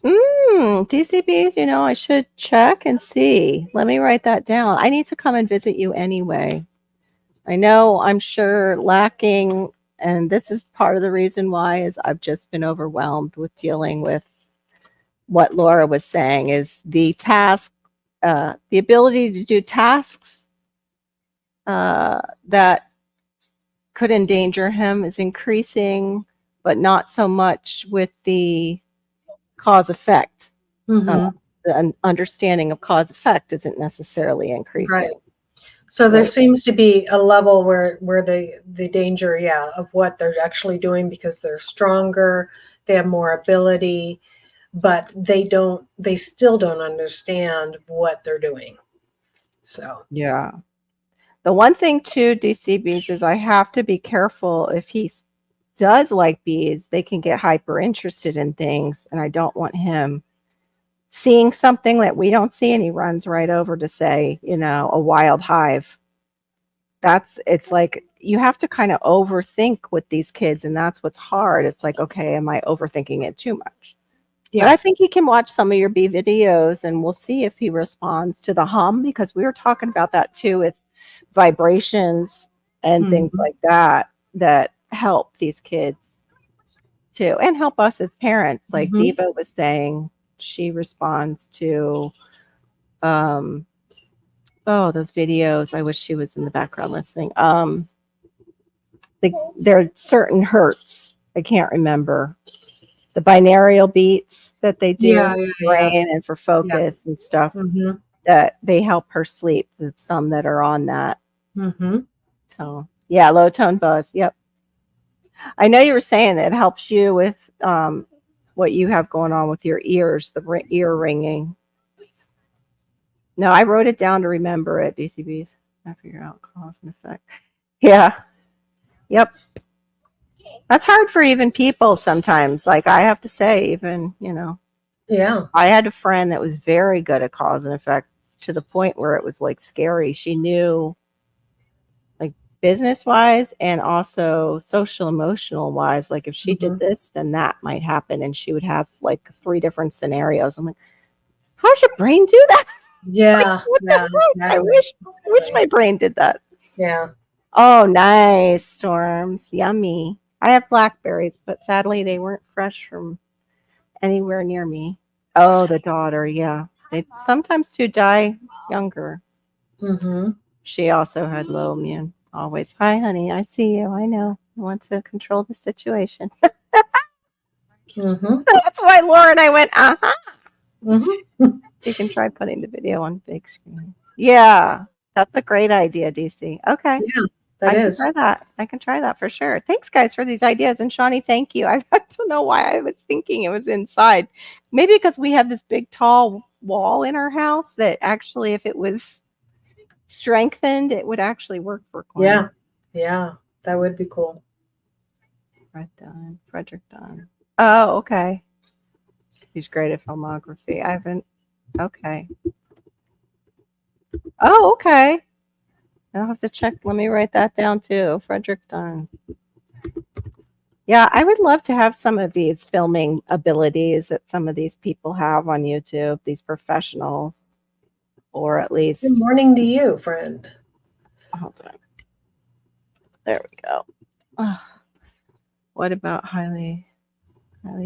TCBs, I should check and see. Let me write that down. I need to come and visit you anyway. I know I'm sure lacking, and this is part of the reason why is I've just been overwhelmed with dealing with what Laura was saying is the task, the ability to do tasks that could endanger him is increasing, but not so much with the cause effect. Mm-hmm. The understanding of cause effect isn't necessarily increasing. Right. So there Right. seems to be a level where the danger, yeah, of what they're actually doing because they're stronger, they have more ability, but they still don't understand what they're doing. So Yeah. The one thing too, DCBs, is I have to be careful if he does like bees, they can get hyper interested in things, and I don't want him seeing something that we don't see, and he runs right over to say, a wild hive. It's like you have to kind of overthink with these kids, and that's what's hard. It's like, okay, am I overthinking it too much? But I yeah. think he can watch some of your bee videos, and we'll see if he responds to the hum, because we were talking about that too with vibrations and things Mm-hmm. like that that help these kids too, and help us as parents. Like Mm-hmm. Diva was saying, she responds to um those videos. I wish she was in the background listening. There are certain hertz. I can't remember the binaural beats that they do Yeah, for yeah, the yeah. brain and for Yeah. focus and stuff Mm-hmm. that they help her sleep. There's some that are on that Mm-hmm. tone. Yeah, low tone buzz. Yep. I know you were saying that it helps you with what you have going on with your ears, the ear ringing. No, I wrote it down to remember it, DCBs. I figure out cause and effect. Yeah. Yep. That's hard for even people sometimes. Like I have to say, even, Yeah. I had a friend that was very good at cause and effect to the point where it was like scary. She knew, like, business wise and also social emotional wise, like if she did Mm-hmm. this, then that might happen. And she would have like three different scenarios. I'm like, how does your brain do that? Like, Yeah. what the Yeah. heck? I Exactly. wish Exactly. my brain did that. Yeah. Oh, nice, Storms. Yummy. I have blackberries, but sadly they weren't fresh from anywhere near me. Oh, the daughter, yeah. They sometimes too die younger. Mm-hmm. She also had low immune. Always, hi, honey. I see you. I know. I want to control the situation. Mm-hmm. That's why Laura and I went, uh-huh. Mm-hmm. You can try putting the video on big screen. Yeah, that's a great idea, DC. Okay. Yeah, that I can is. try that. I can try that for sure. Thanks, guys, for these ideas. And Shawnee, thank you. I don't know why I was thinking it was inside. Maybe because we have this big, tall wall in our house that actually, if it was strengthened, it would actually work for Quinn. Yeah. Yeah. That would be cool. Fred Dunn, Frederick Dunn. Oh, okay. He's great at filmography. I haven't. Okay. Oh, okay. I'll have to check. Let me write that down too. Frederick Dunn. Yeah, I would love to have some of these filming abilities that some of these people have on YouTube, these professionals, or at Good least, morning to you, friend. hold on. There we go. What about highly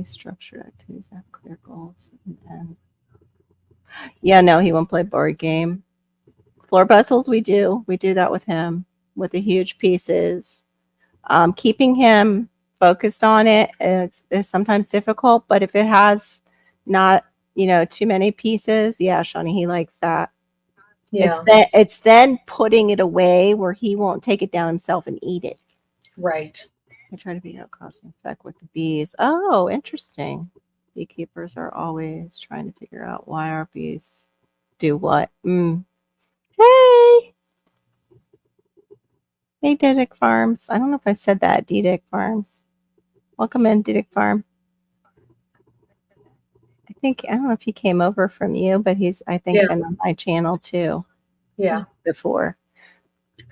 structured activities that have clear goals? And yeah, no, he won't play board game. Floor puzzles, we do. We do that with him with the huge pieces. Keeping him focused on it is sometimes difficult, but if it has not, too many pieces, yeah, Shawnee, he likes that. Yeah. It's then putting it away where he won't take it down himself and eat it. Right. I try to figure out cause and effect with the bees. Oh, interesting. Beekeepers are always trying to figure out why our bees do what. Hey, hey, Didic Farms. I don't know if I said that. Didic Farms. Welcome in, Didic Farm. I don't know if he came over from you, but he's, I think, Yeah. been on my channel too Yeah. before.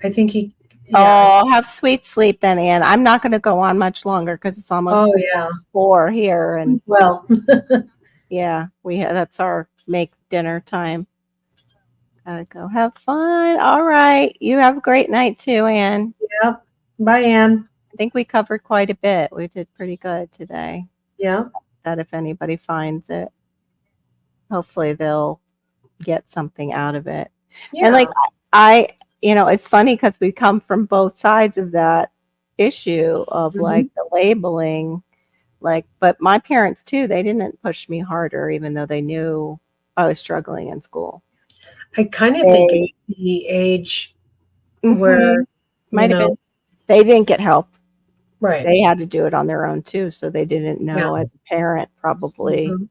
I think he. Yeah. Oh, have sweet sleep then, Anne. I'm not going to go on much longer because it's almost Oh yeah. 4 here, and Well. Yeah, that's our make dinner time. Gotta go have fun. All right. You have a great night too, Anne. Yep. Bye, Ann. I think we covered quite a bit. We did pretty good today. Yeah. That if anybody finds it, hopefully they'll get something out of it. And like Yeah. I, it's funny because we come from both sides of that issue of Hmm. like the labeling, like, but my parents too, they didn't push me harder, even though they knew I was struggling in school. I kind of think it's They, the age where, mhm, you might have been, know, they didn't get help. right. They had to do it on their own too. So they didn't Yeah. know as a parent probably Hmm.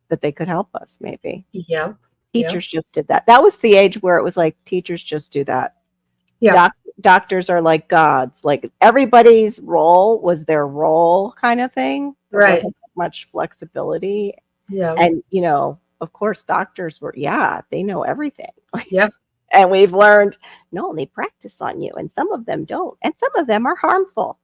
that they could help us maybe. Yep. Yep. Teachers just did that. That was the age where it was like teachers just do that. Yep. Doctors are like gods. Like everybody's role was their role kind of thing. There Right. wasn't much flexibility. Yeah. And, of course, doctors were, yeah, they know everything. Yep. And we've learned, no, they practice on you, and some of them don't. And some of them are harmful.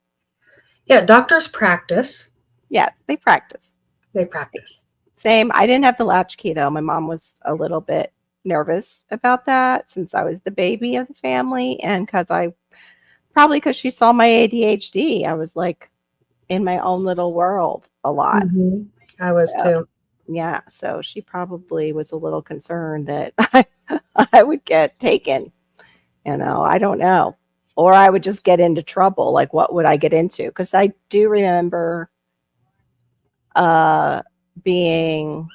Yeah. Doctors practice. Yes, they practice. They practice. Same. I didn't have the latchkey though. My mom was a little bit nervous about that since I was the baby of the family, and because she saw my ADHD, I was like in my own little world a lot. Hmm. I was So, too. yeah, so she probably was a little concerned that I would get taken. I don't know. Or I would just get into trouble. Like, what would I get into? Because I do remember uh, being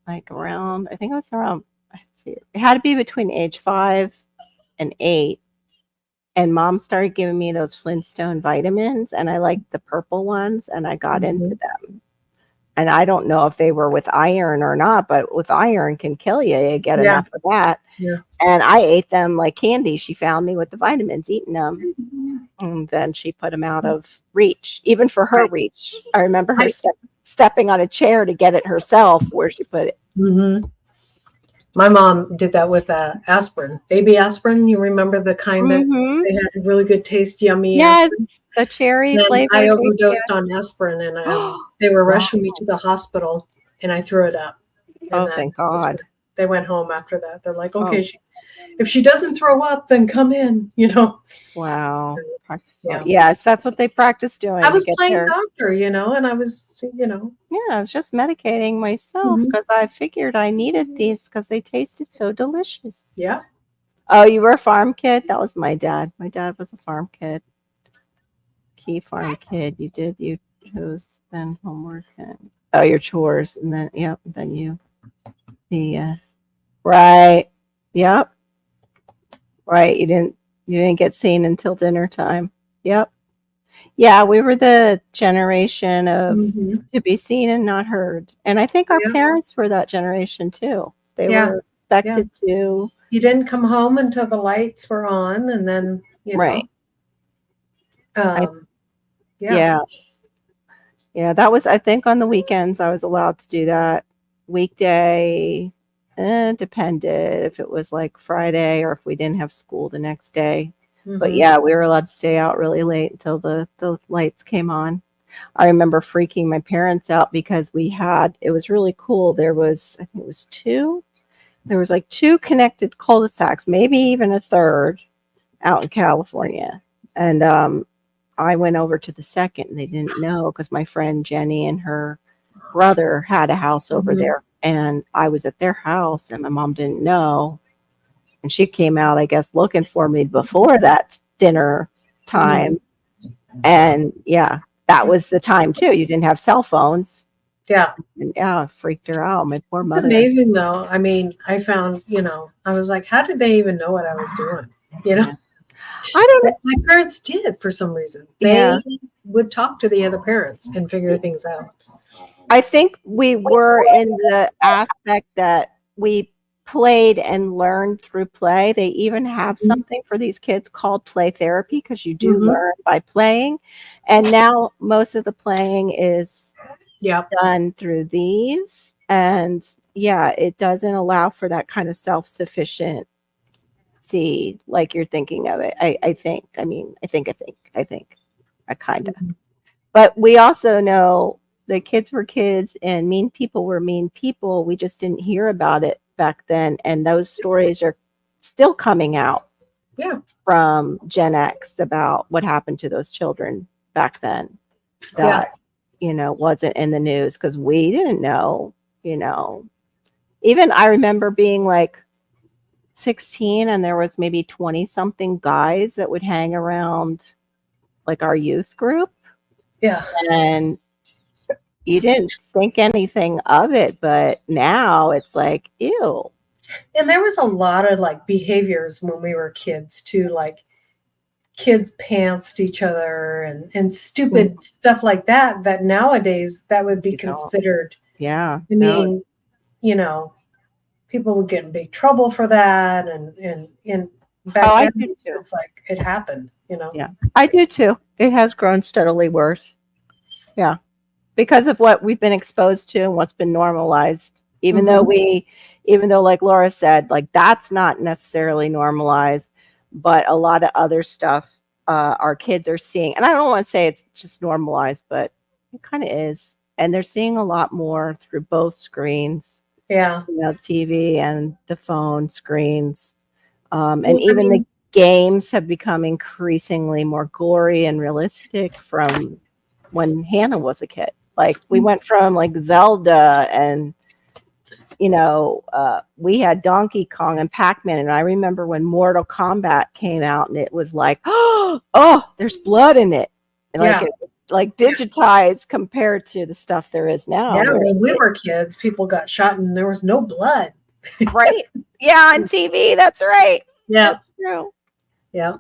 like around, I think it was around, let's see, it had to be between age 5 and 8. And mom started giving me those Flintstone vitamins, and I liked the purple ones, and I got into Hmm. them. And I don't know if they were with iron or not, but with iron can kill you. You get Yeah. enough of that. Yeah. And I ate them like candy. She found me with the vitamins, eating them. And then she put them out of reach, even for her Right. reach. I remember her I, stepping on a chair to get it herself where she put it. hmm My mom did that with aspirin, baby aspirin. You remember the kind that Mm-hmm. they had really good taste, yummy Yes, aspirin. the cherry And I flavored baby. overdosed on aspirin, and they were Wow. rushing me to the hospital, and I threw it up. And Oh, then thank God. they went home after that. They're like, Oh, okay, if she doesn't throw up, then come in. You know. wow. Yeah. Yes, that's what they practice doing I to was get playing their. doctor, and I was, Yeah, I was just medicating myself Mhm. because I figured I needed these because they tasted so delicious. Yeah. Oh, you were a farm kid? That was my dad. My dad was a farm kid, key farm kid. You did you chose then homework and your chores, and then then you the right, yep, right. You didn't get seen until dinner time. Yep. Yeah, we were the generation of Hmm. to be seen and not heard. And I think our Yeah. parents were that generation too. They Yeah. were Yeah. expected to. You didn't come home until the lights were on, and then, Right. I yeah. Yeah. Yeah, that was I think on the weekends I was allowed to do that. Weekday, depended if it was like Friday or if we didn't have school the next day. But Hmm. yeah, we were allowed to stay out really late until the lights came on. I remember freaking my parents out because it was really cool. I think it was there was like two connected cul-de-sacs, maybe even a third out in California. And I went over to the second and they didn't know because my friend Jenny and her brother had a house over Hmm. there. And I was at their house and my mom didn't know. And she came out, I guess, looking for me before that dinner Hmm. time. And yeah, that was the time too. You didn't have cell phones. Yeah. And yeah, it freaked her out. My poor It's mother. amazing though. I mean, I found, I was like, how did they even know what I was doing? You know, Yeah. I don't know. but my parents did for some reason. Yeah. They would talk to the other parents and figure things out. I think we were in the aspect that we played and learned through play. They even have something for these kids called play therapy because you do Mm-hmm. learn by playing. And now most of the playing is Yeah. done through these. And yeah, it doesn't allow for that kind of self-sufficiency like you're thinking of it. I think. I mean, I think. I kind of. But we also know The kids were kids and mean people were mean people. We just didn't hear about it back then. And those stories are still coming out Yeah. from Gen X about what happened to those children back then Yeah. that, wasn't in the news because we didn't know, Even I remember being like 16 and there was maybe 20 something guys that would hang around like our youth group. Yeah. And you didn't think anything of it, but now it's like, ew. And there was a lot of like behaviors when we were kids too, like kids pantsed each other and stupid stuff like that, that nowadays that would be You don't. considered. Yeah. I mean, people would get in big trouble for that, and back I then do too. it's like it happened. Yeah, I do too. It has grown steadily worse. Yeah, because of what we've been exposed to and what's been normalized. Even though like Laura said, like that's not necessarily normalized, but a lot of other stuff our kids are seeing, and I don't want to say it's just normalized, but it kind of is, and they're seeing a lot more through both screens. Yeah. TV and the phone screens. Well, And even the games have become increasingly more gory and realistic from when Hannah was a kid. Like we went from like Zelda and we had Donkey Kong and Pac-Man, and I remember when Mortal Kombat came out and it was like, oh, there's blood in it. And Yeah. like digitized compared to the stuff there is now. Yeah, when we were kids, people got shot and there was no blood. Right? Yeah, on TV. That's right. Yeah. That's true. Yeah.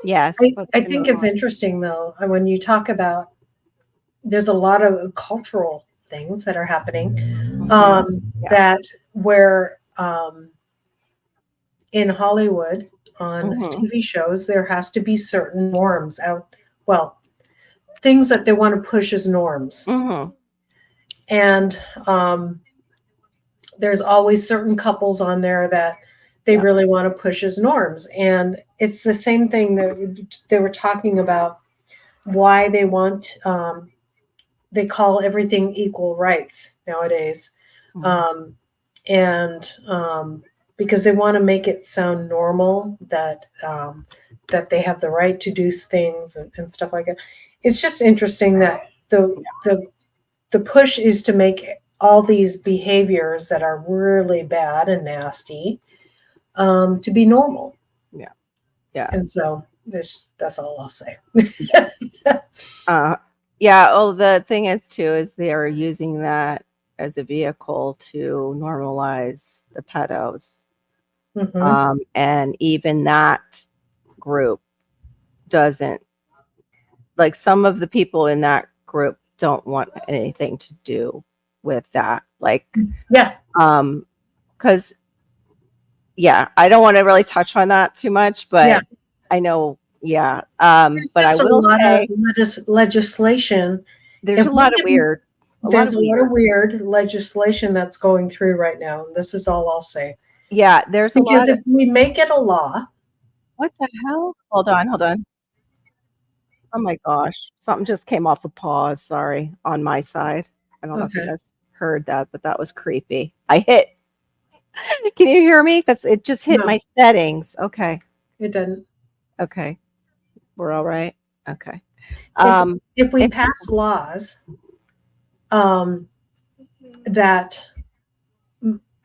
Yes. I think it's interesting though, when you talk about there's a lot of cultural things that are happening that where in Hollywood on TV shows there has to be certain norms out, well, things that they want to push as norms. And there's always certain couples on there that they really want to push as norms. And it's the same thing that they were talking about, why they want, they call everything equal rights nowadays. Because they want to make it sound normal that that they have the right to do things and stuff like that. It's just interesting that the push is to make all these behaviors that are really bad and nasty to be normal. Yeah. And so that's all I'll say. Yeah. Well, the thing is too is they are using that as a vehicle to normalize the pedos. And even that group doesn't, like, some of the people in that group don't want anything to do with that. Like, because I don't want to really touch on that too much, but I know, but I will say legislation. There's a lot of weird legislation that's going through right now. This is all I'll say. Yeah, there's because if we make it a law. What the hell? Hold on. Oh my gosh. Something just came off a pause, sorry, on my side. I don't know if you guys heard that, but that was creepy. I hit. Can you hear me? Because it just hit my settings. Okay. It didn't. Okay. We're all right? Okay. If we pass laws that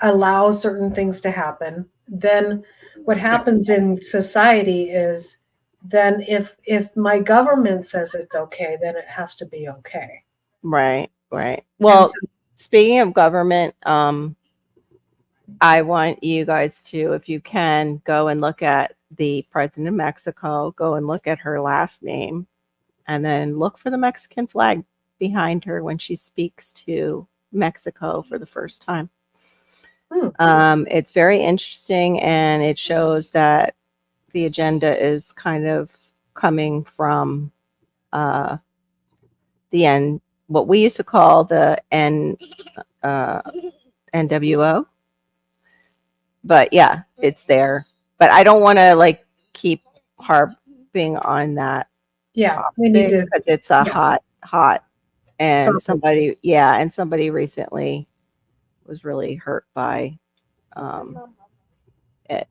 allow certain things to happen, then what happens in society is then if my government says it's okay, then it has to be okay. Right. Well, speaking of government, I want you guys to, if you can, go and look at the president of Mexico, go and look at her last name, and then look for the Mexican flag behind her when she speaks to Mexico for the first time. It's very interesting, and it shows that the agenda is kind of coming from the end, what we used to call the NWO. But yeah, it's there. But I don't want to like keep harping on that. Yeah, we need to, because it's a hot And Topic. somebody recently was really hurt by it.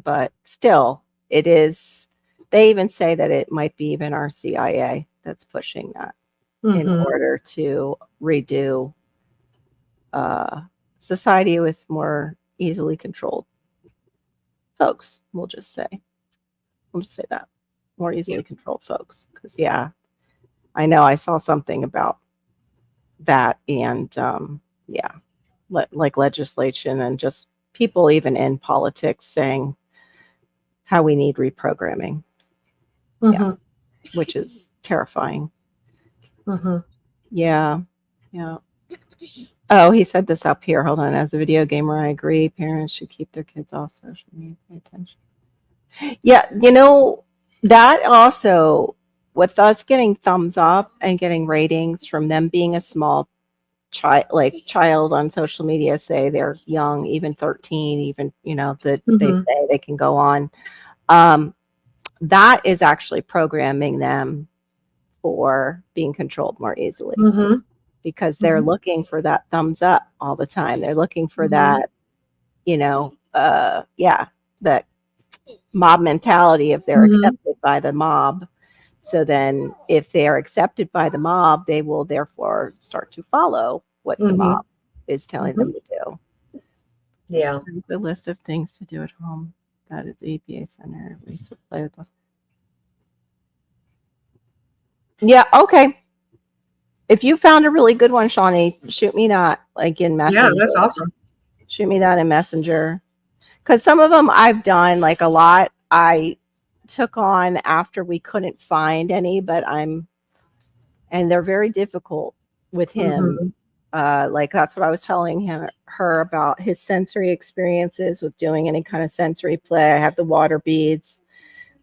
But still, it is. They even say that it might be even our CIA that's pushing that in Mhm. order to redo society with more easily controlled folks. We'll just say that more easily Yeah. controlled folks. Because I know I saw something about that, and like legislation and just people even in politics saying how we need reprogramming, Mhm. which is terrifying. Mhm. Yeah, yeah. Oh, he said this up here. Hold on. As a video gamer, I agree. Parents should keep their kids off social media. Pay attention. Yeah, that also, with us getting thumbs up and getting ratings from them being a small child on social media, say they're young, even 13, even, that they Mhm. say they can go on. Um, that is actually programming them for being controlled more easily Mhm. because they're Mhm. looking for that thumbs up all the time. They're looking for Mhm. that, that mob mentality if they're Mhm. accepted by the mob. So then, if they are accepted by the mob, they will therefore start to follow what the Mhm. mob is telling Mhm. them to do. Yeah. Here's a list of things to do at home. That is APA Center. Lisa, play with Yeah, okay. If you found a really good one, Shawnee, shoot me that like in Yeah, Messenger. that's awesome. Shoot me that in Messenger. Because some of them I've done like a lot. I took on after we couldn't find any, and they're very difficult with him. Mhm. Like that's what I was telling her about his sensory experiences with doing any kind of sensory play. I have the water beads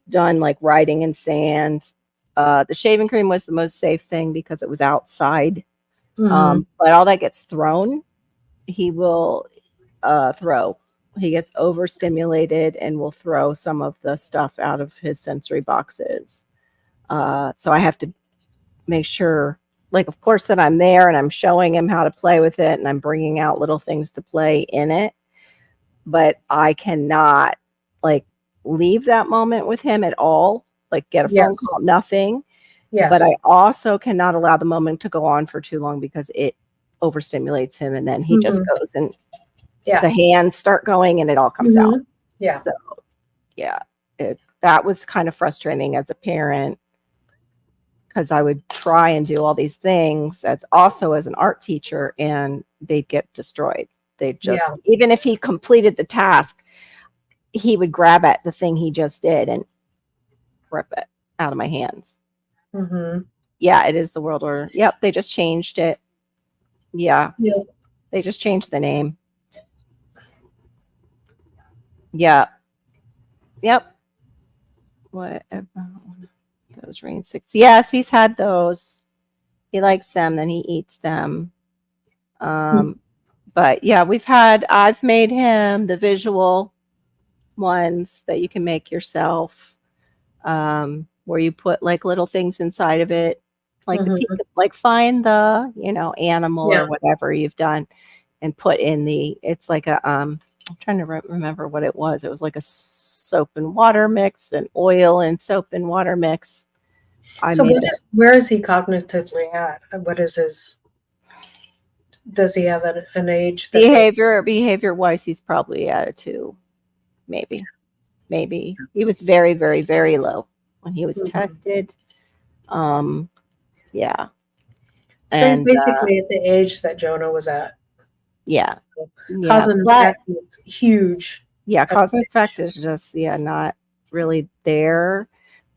done, like writing in sand. The shaving cream was the most safe thing because it was outside. Mhm. But all that gets thrown, he will throw. He gets overstimulated and will throw some of the stuff out of his sensory boxes. So I have to make sure, like, of course, that I'm there and I'm showing him how to play with it and I'm bringing out little things to play in it. But I cannot, like, leave that moment with him at all, like, get a phone Yes. call, nothing. But Yes. I also cannot allow the moment to go on for too long because it overstimulates him and then he just Mhm. goes and Yeah. the hands start going and it all comes out. Mhm. Yeah. So, yeah, that was kind of frustrating as a parent because I would try and do all these things as also as an art teacher and they'd get destroyed. They Yeah. just, even if he completed the task, he would grab at the thing he just did and rip it out of my hands. Mhm. Yeah, it is the world order. Yep, they just changed it. Yeah, Yeah. they just changed the name. Yeah, yep. What about those rain six? Yes, he's had those. He likes them, then he eats them. Mhm. Um, but yeah, I've made him the visual ones that you can make yourself, where you put like little things inside of it, like Mhm. like find the, animal Yeah. or whatever you've done and put in it's like I'm trying to remember what it was. It was like a soap and water mix, an oil and soap and water mix. I So made what it. is where is he cognitively at? What is his does he have an age that they Behavior wise, he's probably at a 2, maybe. Maybe. He was very, very, very low when he was Mhm. tested. Um, yeah. So he's And basically at the age that Jonah was at. yeah. So cause Yeah. and But effect is huge yeah, at cause that and effect age. is just not really there.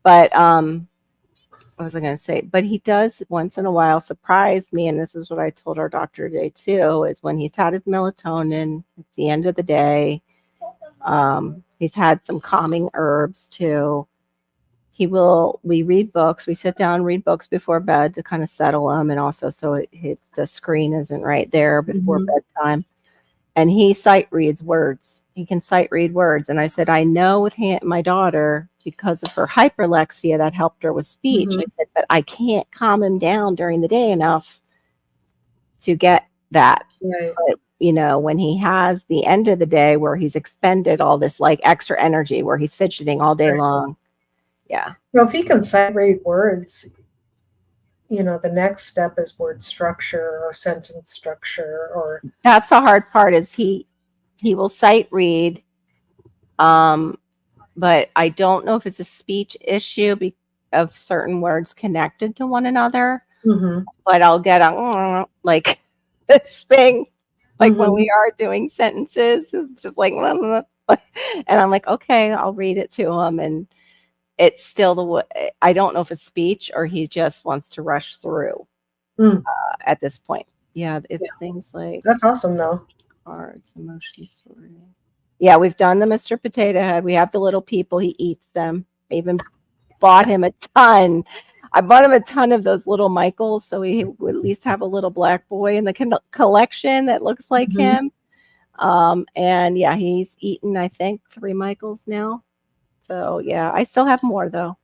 But what was I gonna say? But he does once in a while surprise me, and this is what I told our doctor today too, is when he's had his melatonin at the end of the day. He's had some calming herbs too. We read books, we sit down and read books before bed to kind of settle him, and also so the screen isn't right there before Mhm. bedtime. And he sight reads words. He can sight read words. And I said, I know with my daughter, because of her hyperlexia that helped her with speech. I Mhm. said, but I can't calm him down during the day enough to get that. Right. But, when he has the end of the day where he's expended all this like extra energy, where he's fidgeting all day Right. long. Yeah. Well, if he can sight read words, the next step is word structure or sentence structure or That's the hard part is he will sight read. But I don't know if it's a speech issue of certain words connected to one another. Mhm. But I'll get a like this thing, like when we Mhm. are doing sentences, it's just like, and I'm like, okay, I'll read it to him, and it's still I don't know if it's speech or he just wants to rush through Mm. at this point. Yeah, it's Yeah. things like That's awesome though. cards, emotion sorting. Yeah, we've done the Mr. Potato Head. We have the little people. He eats them. I even bought him a ton. I bought him a ton of those little Michaels, so he would at least have a little black boy in the collection that looks like Mhm. him. And yeah, he's eaten, I think, 3 Michaels now. So yeah, I still have more though.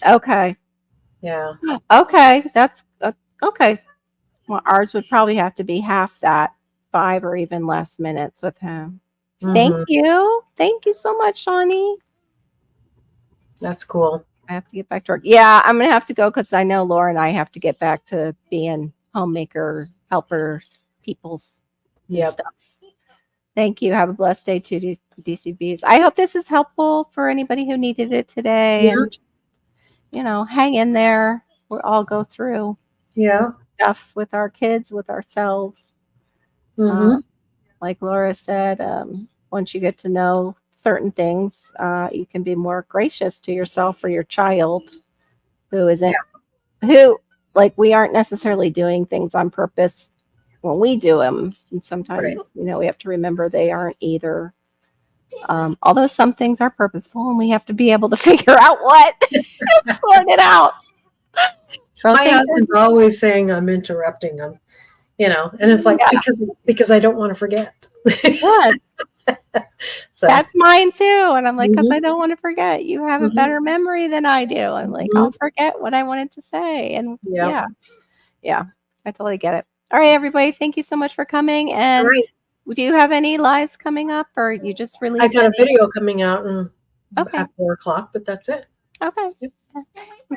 Okay. Yeah. Okay. That's okay. Well, ours would probably have to be half that, 5 or even less minutes with him. Thank Mhm. you. Thank you so much, Shawnee. That's cool. I have to get back to work. Yeah, I'm gonna have to go because I know Laura and I have to get back to being homemaker helpers, peoples, and Yep. stuff. Thank you. Have a blessed day too, DCBs. I hope this is helpful for anybody who needed it today. Yeah. And hang in there. We'll all go through Yeah. stuff with our kids, with ourselves. Mhm. Like Laura said, once you get to know certain things, you can be more gracious to yourself or your child who isn't who like we aren't necessarily doing things on purpose when we do them. And sometimes, Right. we have to remember they aren't either. Although some things are purposeful and we have to be able to figure out what sort it out. So My thank husband's always saying I'm interrupting him, and it's like yeah, because I don't want to forget. yes. So. That's mine too. And I'm like, because I Mhm. don't want to forget. You have a Mhm. better memory than I do. I'm like, I'll Mhm. forget what I wanted to say. And Yep. yeah, I totally get it. All right, everybody. Thank you so much for coming. All And right. do you have any lives coming up or you just I release got a any? video coming out Okay. at 4 o'clock, but that's it. Okay. Yep.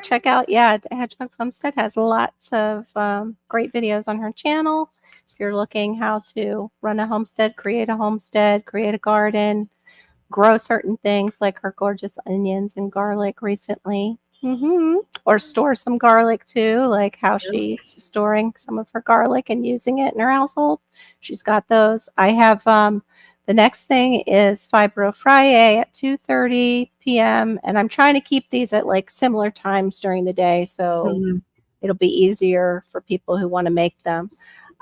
Check out, yeah, Hedgehog's Homestead has lots of great videos on her channel. If you're looking how to run a homestead, create a garden, grow certain things like her gorgeous onions and garlic recently. Or store some garlic too, like how Yep. she's storing some of her garlic and using it in her household. She's got those. I have the next thing is Fibro Friday at 2:30 p.m. and I'm trying to keep these at like similar times during the day so Mhm. it'll be easier for people who want to make them.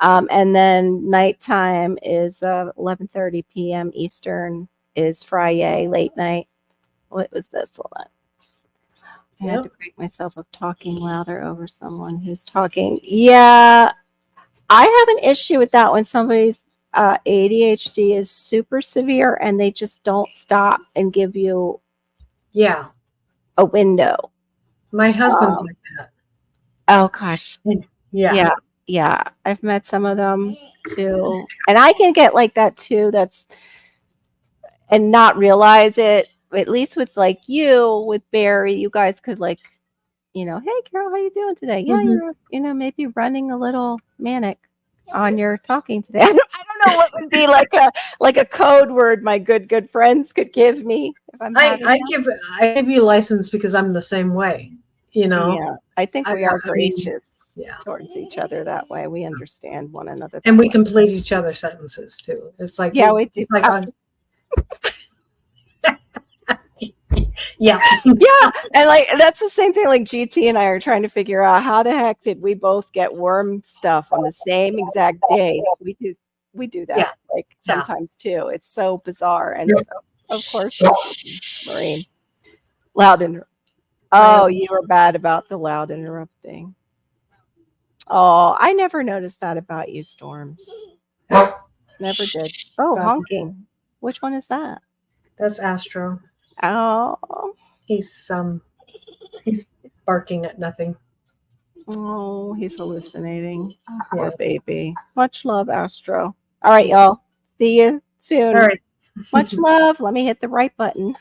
And then nighttime is 11:30 p.m. Eastern is Friday late night. What was this? Hold on. I had to Yep. break myself of talking louder over someone who's talking. Yeah, I have an issue with that when somebody's ADHD is super severe and they just don't stop and give you Yeah. a window. My husband's Um, like that. oh gosh, Yeah. yeah, yeah. I've met some of them too, and I can get like that too. That's and not realize it. At least with like you, with Barry, you guys could like, hey Carol, how you doing today? Yeah, Mhm. you're, maybe running a little manic on your talking today. I don't know what would be like a code word my good friends could give me if I'm I having I that. give I give you license because I'm the same way. You know. Yeah, I think I we are I mean, gracious yeah. towards each other that way. We understand one another And that we way. complete each other's sentences too. It's like Yeah, we do. it's like yeah. Yeah, and like that's the same thing. Like GT and I are trying to figure out how the heck did we both get worm stuff on the same exact day? We do Yeah. that like Yeah. sometimes too. It's so bizarre, and Yep. of course, Maureen, loud inter. I Oh, you were bad about the loud interrupting. Oh, I never noticed that about you, Storms. Never did. Oh, God, honking. Which one is that? that's Astro. Oh, He's He's barking at nothing. Oh, he's hallucinating. Oh, poor Yeah. baby. Much love, Astro. All right, y'all. See you soon. All right. Much love. Let me hit the right button.